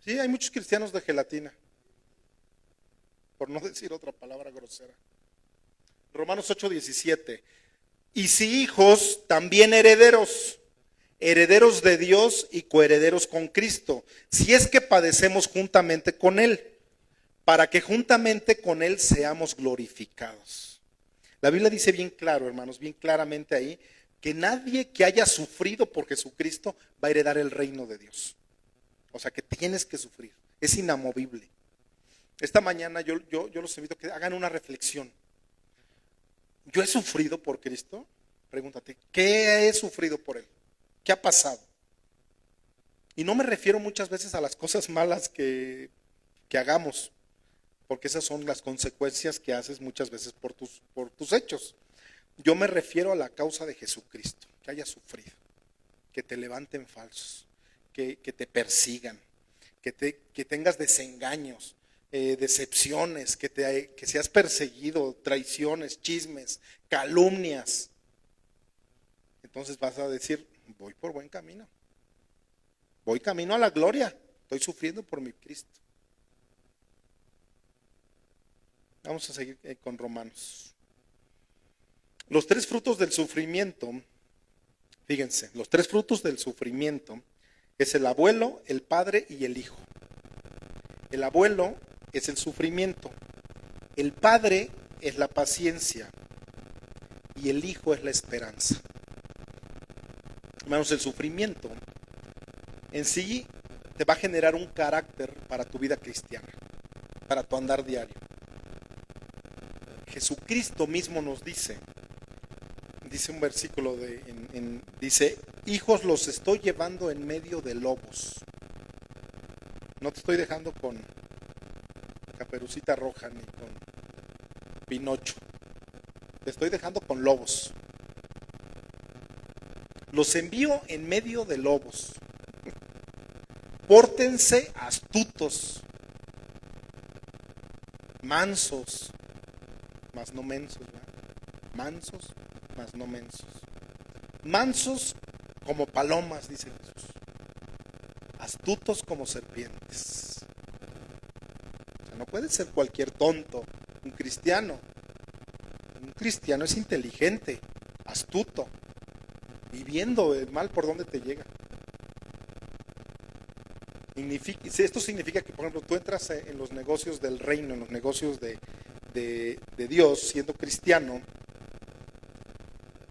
Sí, hay muchos cristianos de gelatina. Por no decir otra palabra grosera. Romanos 8:17. Y si hijos, también herederos. Herederos de Dios y coherederos con Cristo. Si es que padecemos juntamente con Él. Para que juntamente con Él seamos glorificados. La Biblia dice bien claro, hermanos, bien claramente ahí, que nadie que haya sufrido por Jesucristo va a heredar el reino de Dios. O sea que tienes que sufrir, es inamovible. Esta mañana yo los invito a que hagan una reflexión. ¿Yo he sufrido por Cristo? Pregúntate, ¿qué he sufrido por Él? ¿Qué ha pasado? Y no me refiero muchas veces a las cosas malas que hagamos, porque esas son las consecuencias que haces muchas veces por tus hechos. Yo me refiero a la causa de Jesucristo, que hayas sufrido, que te levanten falsos, que te persigan, que tengas desengaños, decepciones, que seas perseguido, traiciones, chismes, calumnias. Entonces vas a decir, voy por buen camino, voy camino a la gloria, estoy sufriendo por mi Cristo. Vamos a seguir con Romanos. Los tres frutos del sufrimiento, fíjense, los tres frutos del sufrimiento es el abuelo, el padre y el hijo. El abuelo es el sufrimiento, el padre es la paciencia y el hijo es la esperanza. Hermanos, el sufrimiento en sí te va a generar un carácter para tu vida cristiana, para tu andar diario. Jesucristo mismo nos dice un versículo dice, hijos los estoy llevando en medio de lobos. No te estoy dejando con Caperucita Roja ni con Pinocho. Te estoy dejando con lobos. Los envío en medio de lobos. Pórtense astutos, mansos, mas no mensos, ¿verdad? Mansos, mas no mensos. Mansos como palomas, dice Jesús. Astutos como serpientes. O sea, no puede ser cualquier tonto un cristiano. Un cristiano es inteligente, astuto, viviendo el mal por donde te llega. Esto significa que, por ejemplo, tú entras en los negocios del reino, en los negocios de Dios, siendo cristiano,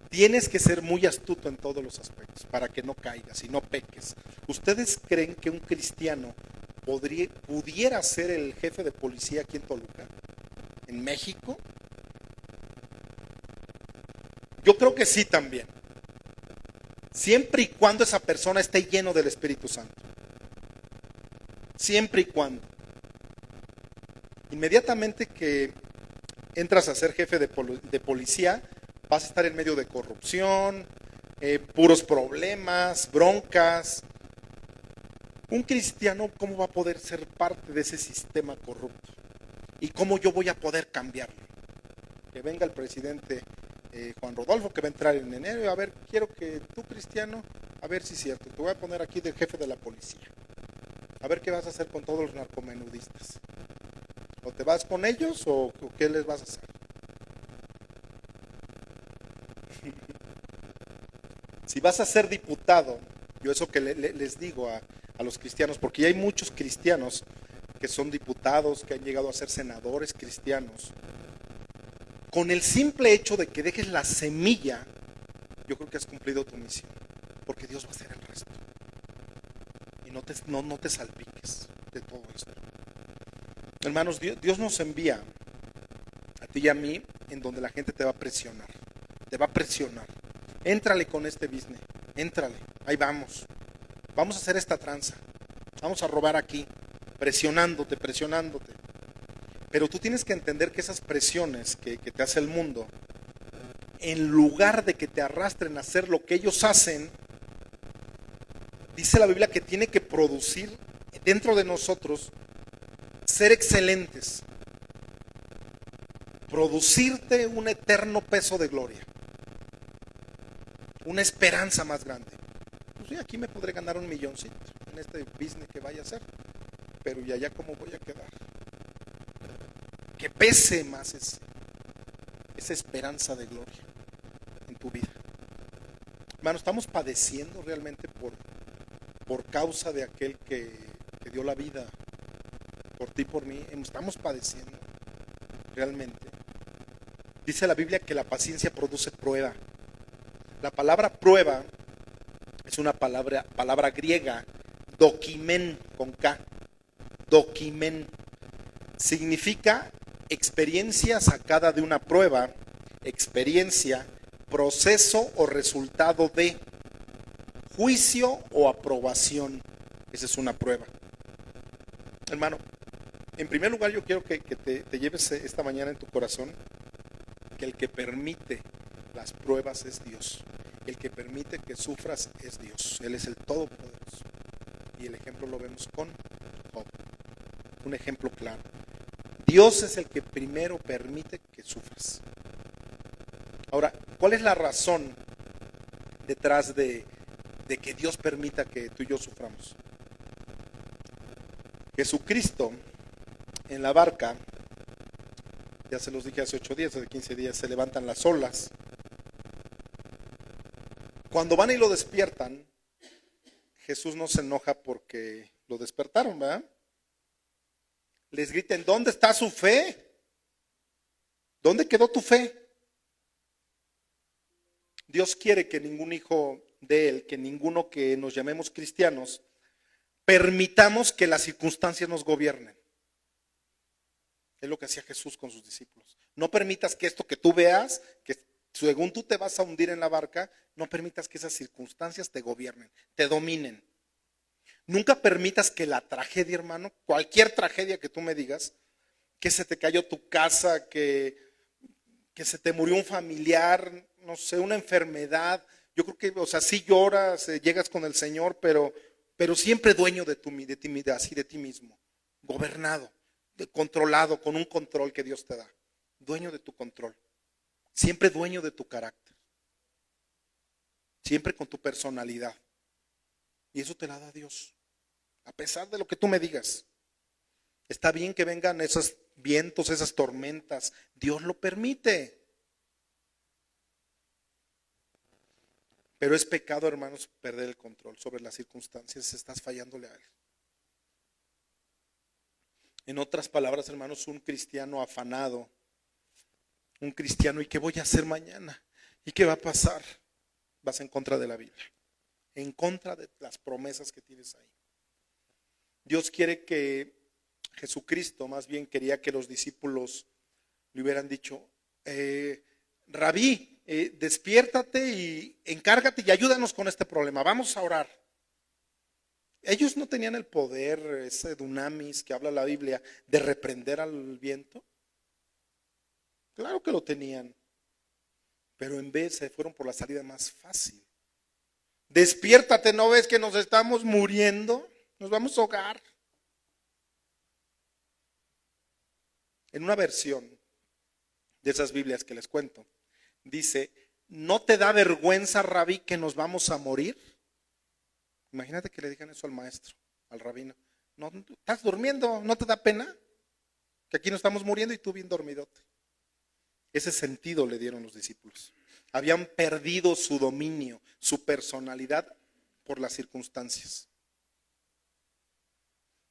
tienes que ser muy astuto en todos los aspectos para que no caigas y no peques. ¿Ustedes creen que un cristiano pudiera ser el jefe de policía aquí en Toluca, en México? Yo creo que sí también. Siempre y cuando esa persona esté lleno del Espíritu Santo. Siempre y cuando. Inmediatamente que entras a ser jefe de policía, vas a estar en medio de corrupción, puros problemas, broncas. Un cristiano, ¿cómo va a poder ser parte de ese sistema corrupto? ¿Y cómo yo voy a poder cambiarlo? Que venga el presidente Juan Rodolfo, que va a entrar en enero, y a ver, quiero que tú, cristiano, a ver si es cierto, te voy a poner aquí de jefe de la policía. A ver qué vas a hacer con todos los narcomenudistas. ¿O te vas con ellos o qué les vas a hacer? Si vas a ser diputado, yo eso que les digo a los cristianos, porque ya hay muchos cristianos que son diputados, que han llegado a ser senadores cristianos, con el simple hecho de que dejes la semilla, yo creo que has cumplido tu misión. porque Dios va a hacer el resto. Y no te salpiques de todo esto. Hermanos, Dios nos envía a ti y a mí en donde la gente te va a presionar. Te va a presionar. Éntrale con este business. Éntrale. Ahí vamos. Vamos a hacer esta tranza. Vamos a robar aquí. Presionándote. Pero tú tienes que entender que esas presiones que te hace el mundo, en lugar de que te arrastren a hacer lo que ellos hacen, dice la Biblia que tiene que producir dentro de nosotros ser excelentes, producirte un eterno peso de gloria, una esperanza más grande. Pues sí, aquí me podré ganar $1 milloncito en este business que vaya a hacer, pero ¿y allá cómo voy a quedar? Que pese más esa esperanza de gloria en tu vida. Hermano, estamos padeciendo realmente por causa de aquel que dio la vida por ti y por mí. Estamos padeciendo realmente. Dice la Biblia que la paciencia produce prueba. La palabra prueba es una palabra griega, dokimen con K. Dokimen significa experiencia sacada de una prueba, experiencia, proceso o resultado de juicio o aprobación. Esa es una prueba. Hermano, en primer lugar yo quiero que te lleves esta mañana en tu corazón que el que permite las pruebas es Dios. El que permite que sufras es Dios. Él es el Todopoderoso. Y el ejemplo lo vemos con Job. Un ejemplo claro. Dios es el que primero permite que sufras. Ahora, ¿cuál es la razón detrás de que Dios permita que tú y yo suframos? Jesucristo en la barca, ya se los dije hace 8 días, hace 15 días, se levantan las olas. Cuando van y lo despiertan, Jesús no se enoja porque lo despertaron, ¿verdad? Les griten, ¿dónde está su fe? ¿Dónde quedó tu fe? Dios quiere que ningún hijo de Él, que ninguno que nos llamemos cristianos, permitamos que las circunstancias nos gobiernen. Es lo que hacía Jesús con sus discípulos. No permitas que esto que tú veas, que según tú te vas a hundir en la barca, no permitas que esas circunstancias te gobiernen, te dominen. Nunca permitas que la tragedia, hermano, cualquier tragedia que tú me digas, que se te cayó tu casa, que se te murió un familiar, no sé, una enfermedad. Yo creo que, o sea, sí lloras, llegas con el Señor, pero siempre dueño de ti mismo, gobernado, controlado, con un control que Dios te da. Dueño de tu control. Siempre dueño de tu carácter. Siempre con tu personalidad. Y eso te la da Dios. A pesar de lo que tú me digas. Está bien que vengan esos vientos, esas tormentas. Dios lo permite. Pero es pecado, hermanos, perder el control sobre las circunstancias. Estás fallándole a Él. En otras palabras, hermanos, un cristiano afanado. Un cristiano, ¿y qué voy a hacer mañana? ¿Y qué va a pasar? Vas en contra de la Biblia. En contra de las promesas que tienes ahí. Dios quiere que Jesucristo, más bien quería que los discípulos le hubieran dicho, Rabí, despiértate y encárgate y ayúdanos con este problema, vamos a orar. Ellos no tenían el poder, ese dunamis que habla la Biblia, de reprender al viento. Claro que lo tenían, pero en vez se fueron por la salida más fácil. Despiértate, ¿no ves que nos estamos muriendo? Nos vamos a ahogar. En una versión de esas Biblias que les cuento, dice, ¿no te da vergüenza, Rabí, que nos vamos a morir? Imagínate que le digan eso al maestro, al rabino. ¿No, estás durmiendo? ¿No te da pena? Que aquí nos estamos muriendo y tú bien dormidote. Ese sentido le dieron los discípulos. Habían perdido su dominio, su personalidad por las circunstancias.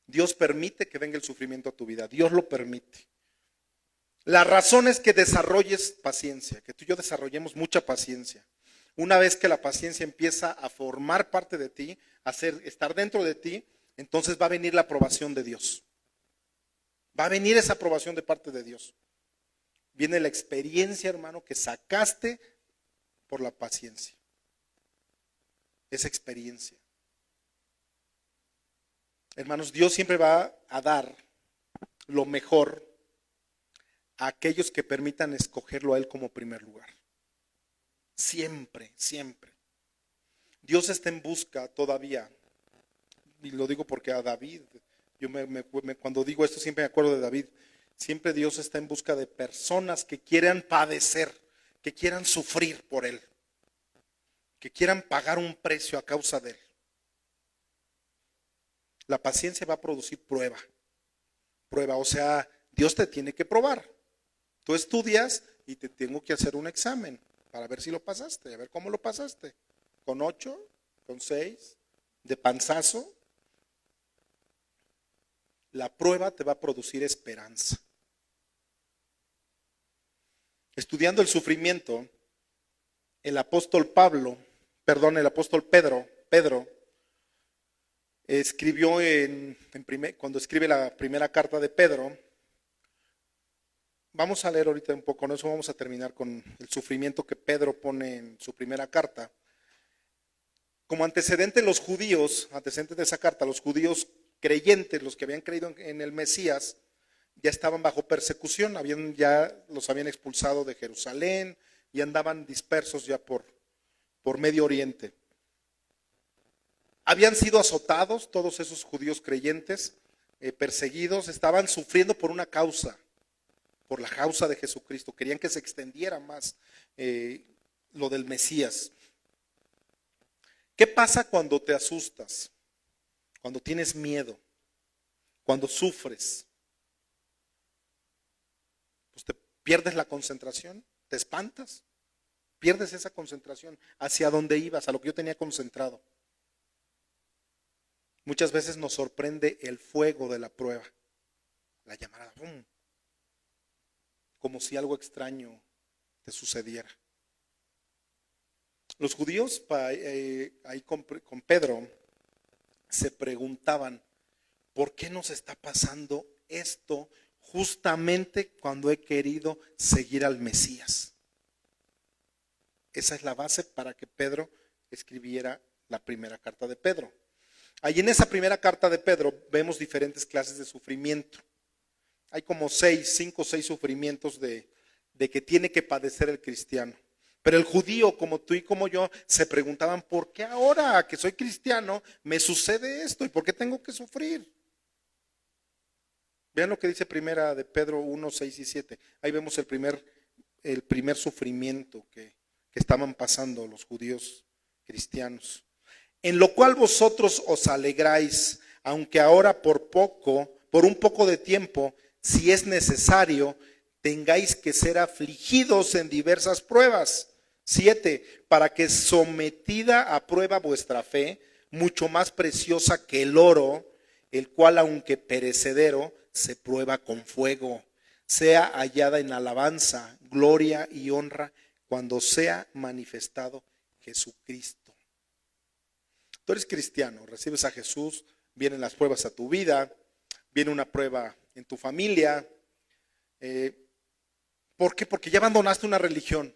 Dios permite que venga el sufrimiento a tu vida. Dios lo permite. La razón es que desarrolles paciencia, que tú y yo desarrollemos mucha paciencia. Una vez que la paciencia empieza a formar parte de ti, estar dentro de ti, entonces va a venir la aprobación de Dios. Va a venir esa aprobación de parte de Dios. Viene la experiencia, hermano, que sacaste por la paciencia. Esa experiencia. Hermanos, Dios siempre va a dar lo mejor a aquellos que permitan escogerlo a Él como primer lugar. Siempre, siempre. Dios está en busca todavía, y lo digo porque a David, cuando digo esto siempre me acuerdo de David. Siempre Dios está en busca de personas que quieran padecer, que quieran sufrir por Él, que quieran pagar un precio a causa de Él. La paciencia va a producir prueba, o sea, Dios te tiene que probar. Tú estudias y te tengo que hacer un examen para ver si lo pasaste, a ver cómo lo pasaste. ¿Con 8? ¿Con 6? ¿De panzazo? La prueba te va a producir esperanza. Estudiando el sufrimiento, el apóstol Pedro, escribió cuando escribe la primera carta de Pedro. Vamos a leer ahorita un poco, con eso vamos a terminar con el sufrimiento que Pedro pone en su primera carta. Como antecedente los judíos, antecedentes de esa carta, los judíos creyentes, los que habían creído en el Mesías, ya estaban bajo persecución, ya los habían expulsado de Jerusalén y andaban dispersos ya por Medio Oriente. Habían sido azotados todos esos judíos creyentes, perseguidos, estaban sufriendo por una causa, por la causa de Jesucristo. Querían que se extendiera más lo del Mesías. ¿Qué pasa cuando te asustas? Cuando tienes miedo, cuando sufres. Pues te pierdes la concentración, te espantas, pierdes esa concentración hacia donde ibas, a lo que yo tenía concentrado. Muchas veces nos sorprende el fuego de la prueba, la llamarada, ¡bum!, como si algo extraño te sucediera. Los judíos ahí con Pedro se preguntaban, ¿por qué nos está pasando esto justamente cuando he querido seguir al Mesías? Esa es la base para que Pedro escribiera la primera carta de Pedro. Ahí en esa primera carta de Pedro vemos diferentes clases de sufrimiento. Hay como 5 o 6 sufrimientos de que tiene que padecer el cristiano. Pero el judío, como tú y como yo, se preguntaban, ¿por qué ahora que soy cristiano me sucede esto? ¿Y por qué tengo que sufrir? Vean lo que dice primera de Pedro 1, 6 y 7. Ahí vemos el primer sufrimiento que estaban pasando los judíos cristianos. En lo cual vosotros os alegráis, aunque ahora por un poco de tiempo, si es necesario, tengáis que ser afligidos en diversas pruebas. 7, para que sometida a prueba vuestra fe, mucho más preciosa que el oro, el cual aunque perecedero, se prueba con fuego, sea hallada en alabanza, gloria y honra cuando sea manifestado Jesucristo. Tú eres cristiano, recibes a Jesús, vienen las pruebas a tu vida, viene una prueba en tu familia. ¿Por qué? Porque ya abandonaste una religión,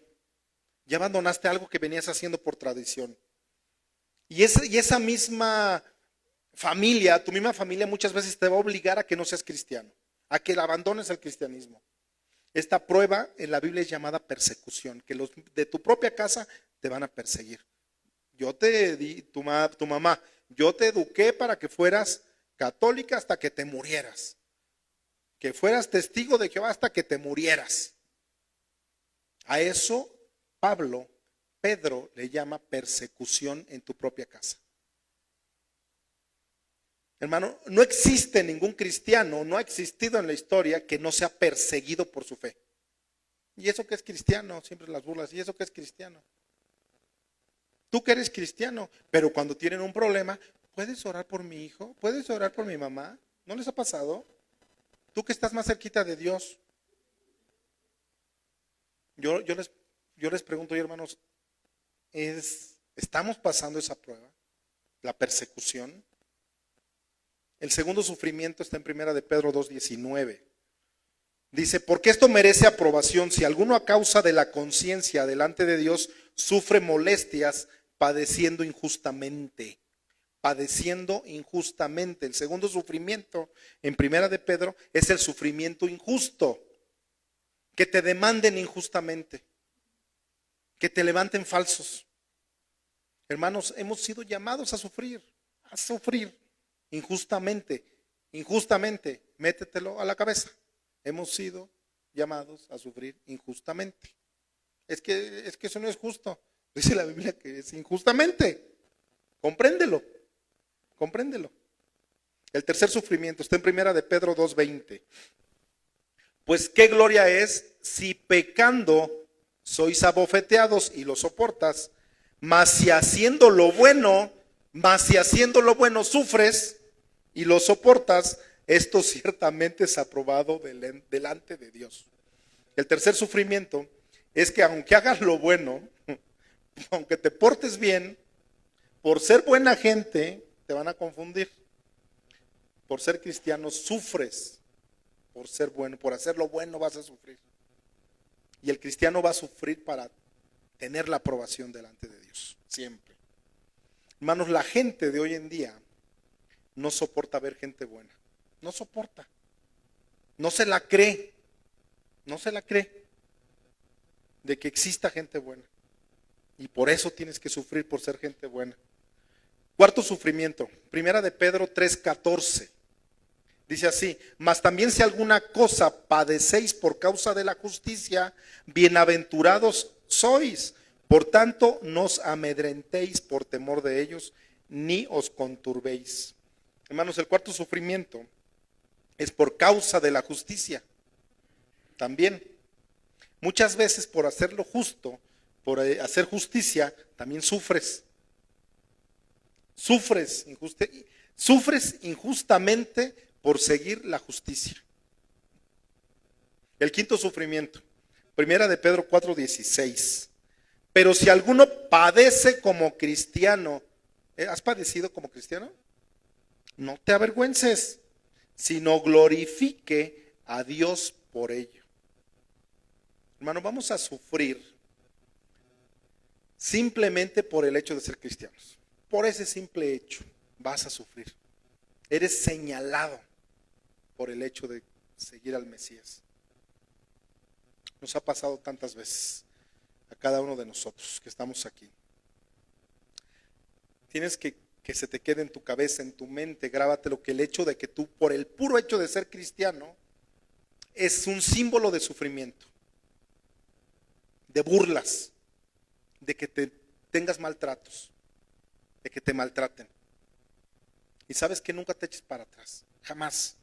ya abandonaste algo que venías haciendo por tradición. Y esa misma familia, tu misma familia muchas veces te va a obligar a que no seas cristiano, a que abandones el cristianismo. Esta prueba en la Biblia es llamada persecución, que los de tu propia casa te van a perseguir. Tu mamá, yo te eduqué para que fueras católica hasta que te murieras, que fueras testigo de Jehová hasta que te murieras. A eso Pedro le llama persecución en tu propia casa. Hermano, no existe ningún cristiano, no ha existido en la historia que no sea perseguido por su fe. ¿Y eso qué es cristiano? Siempre las burlas. ¿Y eso qué es cristiano? Tú que eres cristiano, pero cuando tienen un problema, ¿puedes orar por mi hijo? ¿Puedes orar por mi mamá? ¿No les ha pasado? Tú que estás más cerquita de Dios. Yo les pregunto, hermanos, estamos pasando esa prueba, la persecución. El segundo sufrimiento está en Primera de Pedro 2:19. Dice, porque esto merece aprobación si alguno a causa de la conciencia delante de Dios sufre molestias padeciendo injustamente. Padeciendo injustamente. El segundo sufrimiento en Primera de Pedro es el sufrimiento injusto. Que te demanden injustamente. Que te levanten falsos. Hermanos, hemos sido llamados a sufrir injustamente. Injustamente, métetelo a la cabeza. Hemos sido llamados a sufrir injustamente. Es que eso no es justo. Dice la Biblia que es injustamente. Compréndelo. El tercer sufrimiento está en Primera de Pedro 2:20. Pues qué gloria es si pecando sois abofeteados y lo soportas, mas si haciendo lo bueno sufres y lo soportas, esto ciertamente es aprobado delante de Dios. El tercer sufrimiento es que aunque hagas lo bueno, aunque te portes bien, por ser buena gente, te van a confundir. Por ser cristiano sufres, por ser bueno, por hacer lo bueno vas a sufrir. Y el cristiano va a sufrir para tener la aprobación delante de Dios, siempre. Hermanos, la gente de hoy en día no soporta ver gente buena. No soporta. No se la cree de que exista gente buena. Y por eso tienes que sufrir por ser gente buena. Cuarto sufrimiento, Primera de Pedro 3:14. Dice así, mas también si alguna cosa padecéis por causa de la justicia, bienaventurados sois. Por tanto, no os amedrentéis por temor de ellos, ni os conturbéis. Hermanos, el cuarto sufrimiento es por causa de la justicia. También, muchas veces por hacer lo justo, por hacer justicia, también sufres. Sufres injustamente por seguir la justicia. El quinto sufrimiento, Primera de Pedro 4:16. Pero si alguno padece como cristiano, ¿has padecido como cristiano? No te avergüences, sino glorifique a Dios por ello. Hermano, vamos a sufrir simplemente por el hecho de ser cristianos. Por ese simple hecho vas a sufrir. Eres señalado por el hecho de seguir al Mesías. Nos ha pasado tantas veces a cada uno de nosotros que estamos aquí. Tienes que se te quede en tu cabeza, en tu mente, grábatelo, que el hecho de que tú, por el puro hecho de ser cristiano, es un símbolo de sufrimiento, de burlas, de que te tengas maltratos, de que te maltraten. Y sabes que nunca te eches para atrás, jamás.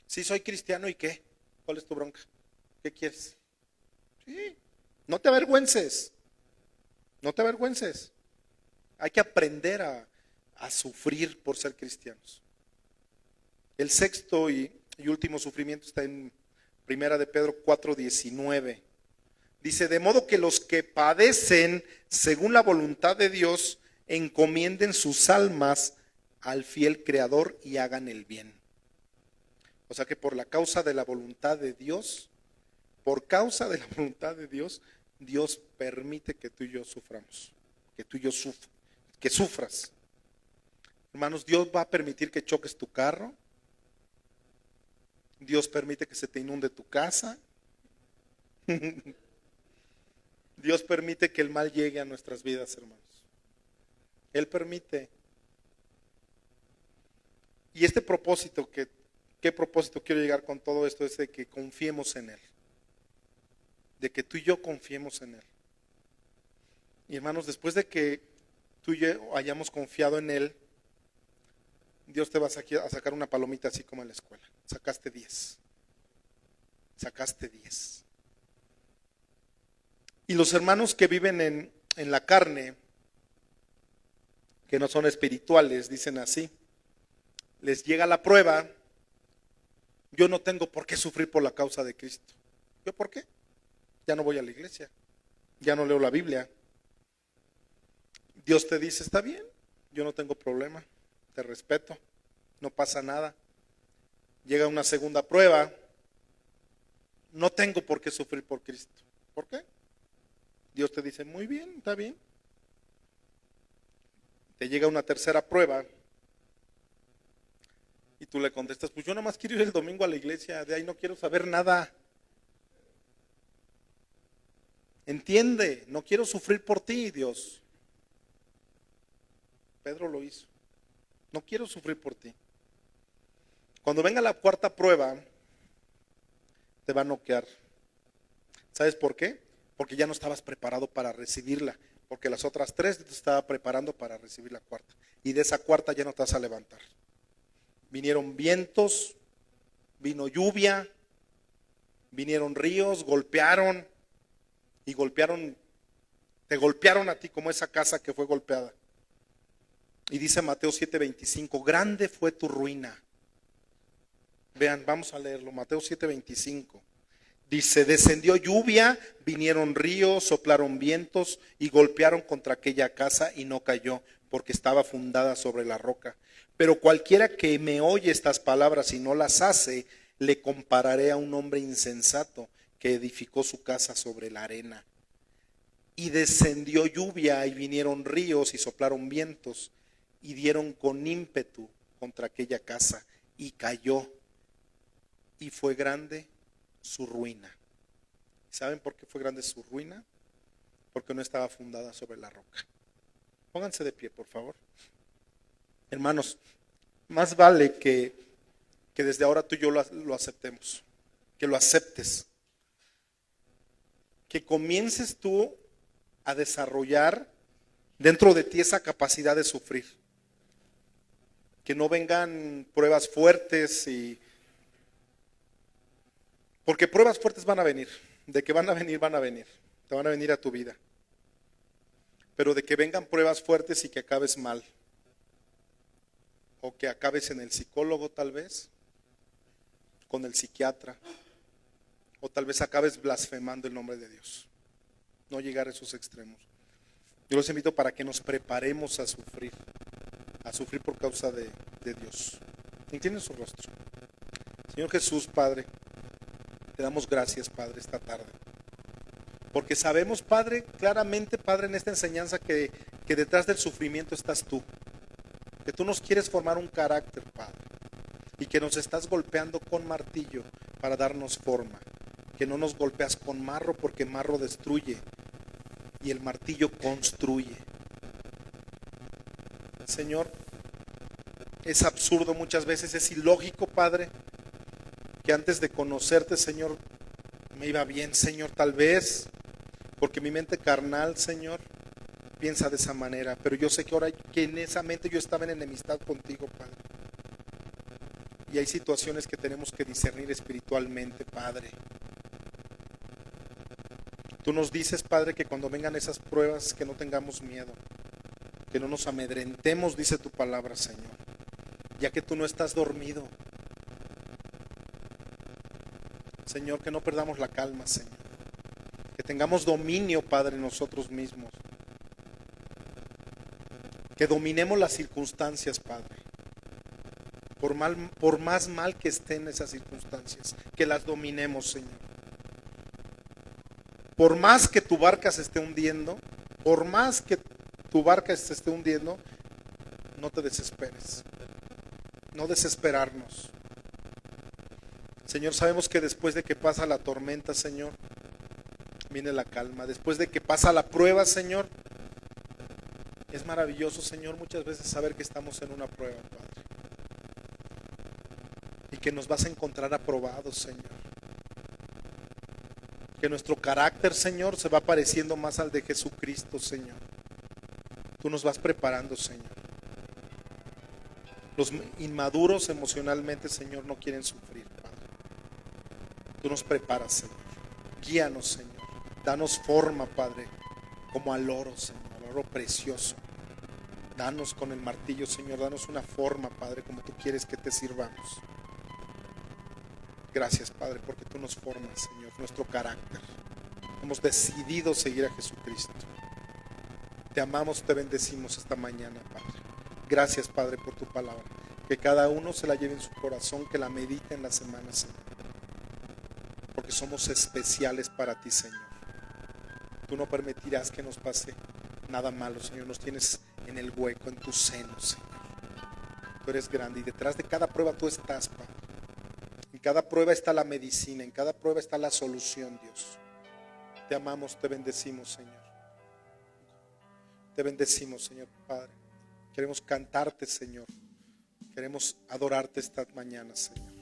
Si soy cristiano, ¿y qué? ¿Cuál es tu bronca? ¿Qué quieres? Sí, no te avergüences, no te avergüences. Hay que aprender a sufrir por ser cristianos. El sexto y último sufrimiento está en Primera de Pedro 4:19. Dice, de modo que los que padecen según la voluntad de Dios encomienden sus almas al fiel Creador y hagan el bien. O sea que por la causa de la voluntad de Dios, Dios permite que tú y yo suframos, que sufras. Hermanos, Dios va a permitir que choques tu carro. Dios permite que se te inunde tu casa. Dios permite que el mal llegue a nuestras vidas, hermanos. Él permite. Y este propósito, ¿qué propósito quiero llegar con todo esto? Es de que confiemos en Él. De que tú y yo confiemos en Él. Y hermanos, después de que tú y yo hayamos confiado en Él, Dios te va a sacar una palomita así como en la escuela. Sacaste 10. Sacaste 10. Y los hermanos que viven en la carne, que no son espirituales, dicen así, les llega la prueba, yo no tengo por qué sufrir por la causa de Cristo. ¿Yo por qué? Ya no voy a la iglesia, ya no leo la Biblia, Dios te dice, está bien, yo no tengo problema, te respeto, no pasa nada. Llega una segunda prueba, no tengo por qué sufrir por Cristo. ¿Por qué? Dios te dice, muy bien, está bien. Te llega una tercera prueba y tú le contestas, pues yo nada más quiero ir el domingo a la iglesia, de ahí no quiero saber nada. Entiende, no quiero sufrir por ti, Dios. Pedro lo hizo. No quiero sufrir por ti. Cuando venga la cuarta prueba, te va a noquear. ¿Sabes por qué? Porque ya no estabas preparado para recibirla. Porque las otras tres te estaba preparando para recibir la cuarta. Y de esa cuarta ya no te vas a levantar. Vinieron vientos, vino lluvia, vinieron ríos, golpearon y golpearon, te golpearon a ti como esa casa que fue golpeada. Y dice Mateo 7:25, grande fue tu ruina. Vean, vamos a leerlo, Mateo 7:25. Dice, descendió lluvia, vinieron ríos, soplaron vientos y golpearon contra aquella casa y no cayó, porque estaba fundada sobre la roca. Pero cualquiera que me oye estas palabras y no las hace, le compararé a un hombre insensato que edificó su casa sobre la arena. Y descendió lluvia y vinieron ríos y soplaron vientos y dieron con ímpetu contra aquella casa y cayó. Y fue grande su ruina. ¿Saben por qué fue grande su ruina? Porque no estaba fundada sobre la roca. Pónganse de pie, por favor. Hermanos, más vale que desde ahora tú y yo lo aceptemos, que lo aceptes, que comiences tú a desarrollar dentro de ti esa capacidad de sufrir, que no vengan pruebas fuertes porque pruebas fuertes van a venir, de que van a venir, te van a venir a tu vida, pero de que vengan pruebas fuertes y que acabes mal, o que acabes en el psicólogo tal vez, con el psiquiatra, o tal vez acabes blasfemando el nombre de Dios. No llegar a esos extremos. Yo los invito para que nos preparemos a sufrir por causa de Dios. Inclinen su rostro. Señor Jesús, Padre, te damos gracias, Padre, esta tarde. Porque sabemos, Padre, claramente, Padre, en esta enseñanza que detrás del sufrimiento estás tú. Que tú nos quieres formar un carácter, Padre. Y que nos estás golpeando con martillo para darnos forma. Que no nos golpeas con marro porque marro destruye y el martillo construye. Señor, es absurdo muchas veces, es ilógico, Padre, que antes de conocerte, Señor, me iba bien, Señor, tal vez, porque mi mente carnal, Señor, piensa de esa manera, pero yo sé que ahora que en esa mente yo estaba en enemistad contigo, Padre. Y hay situaciones que tenemos que discernir espiritualmente, Padre. Tú nos dices, Padre, que cuando vengan esas pruebas, que no tengamos miedo, que no nos amedrentemos, dice tu palabra, Señor, ya que tú no estás dormido. Señor, que no perdamos la calma, Señor. Que tengamos dominio, Padre, nosotros mismos. Que dominemos las circunstancias, Padre. Por más mal que estén esas circunstancias, que las dominemos, Señor. Por más que tu barca se esté hundiendo, no te desesperes. No desesperarnos. Señor, sabemos que después de que pasa la tormenta, Señor, viene la calma. Después de que pasa la prueba, Señor, es maravilloso, Señor, muchas veces saber que estamos en una prueba, Padre. Y que nos vas a encontrar aprobados, Señor. Que nuestro carácter, Señor, se va pareciendo más al de Jesucristo, Señor. Tú nos vas preparando, Señor. Los inmaduros emocionalmente, Señor, no quieren sufrir, Padre. Tú nos preparas, Señor. Guíanos, Señor. Danos forma, Padre, como al oro, Señor, al oro precioso. Danos con el martillo, Señor. Danos una forma, Padre, como tú quieres que te sirvamos. Gracias, Padre, porque tú nos formas, Señor, nuestro carácter. Hemos decidido seguir a Jesucristo. Te amamos, te bendecimos esta mañana, Padre. Gracias, Padre, por tu palabra. Que cada uno se la lleve en su corazón, que la medite en la semana, Señor. Porque somos especiales para ti, Señor. Tú no permitirás que nos pase nada malo, Señor. Nos tienes en el hueco, en tu seno, Señor. Tú eres grande y detrás de cada prueba tú estás, Padre. En cada prueba está la medicina, en cada prueba está la solución, Dios. Te amamos, te bendecimos, Señor. Te bendecimos, Señor Padre. Queremos cantarte, Señor. Queremos adorarte esta mañana, Señor.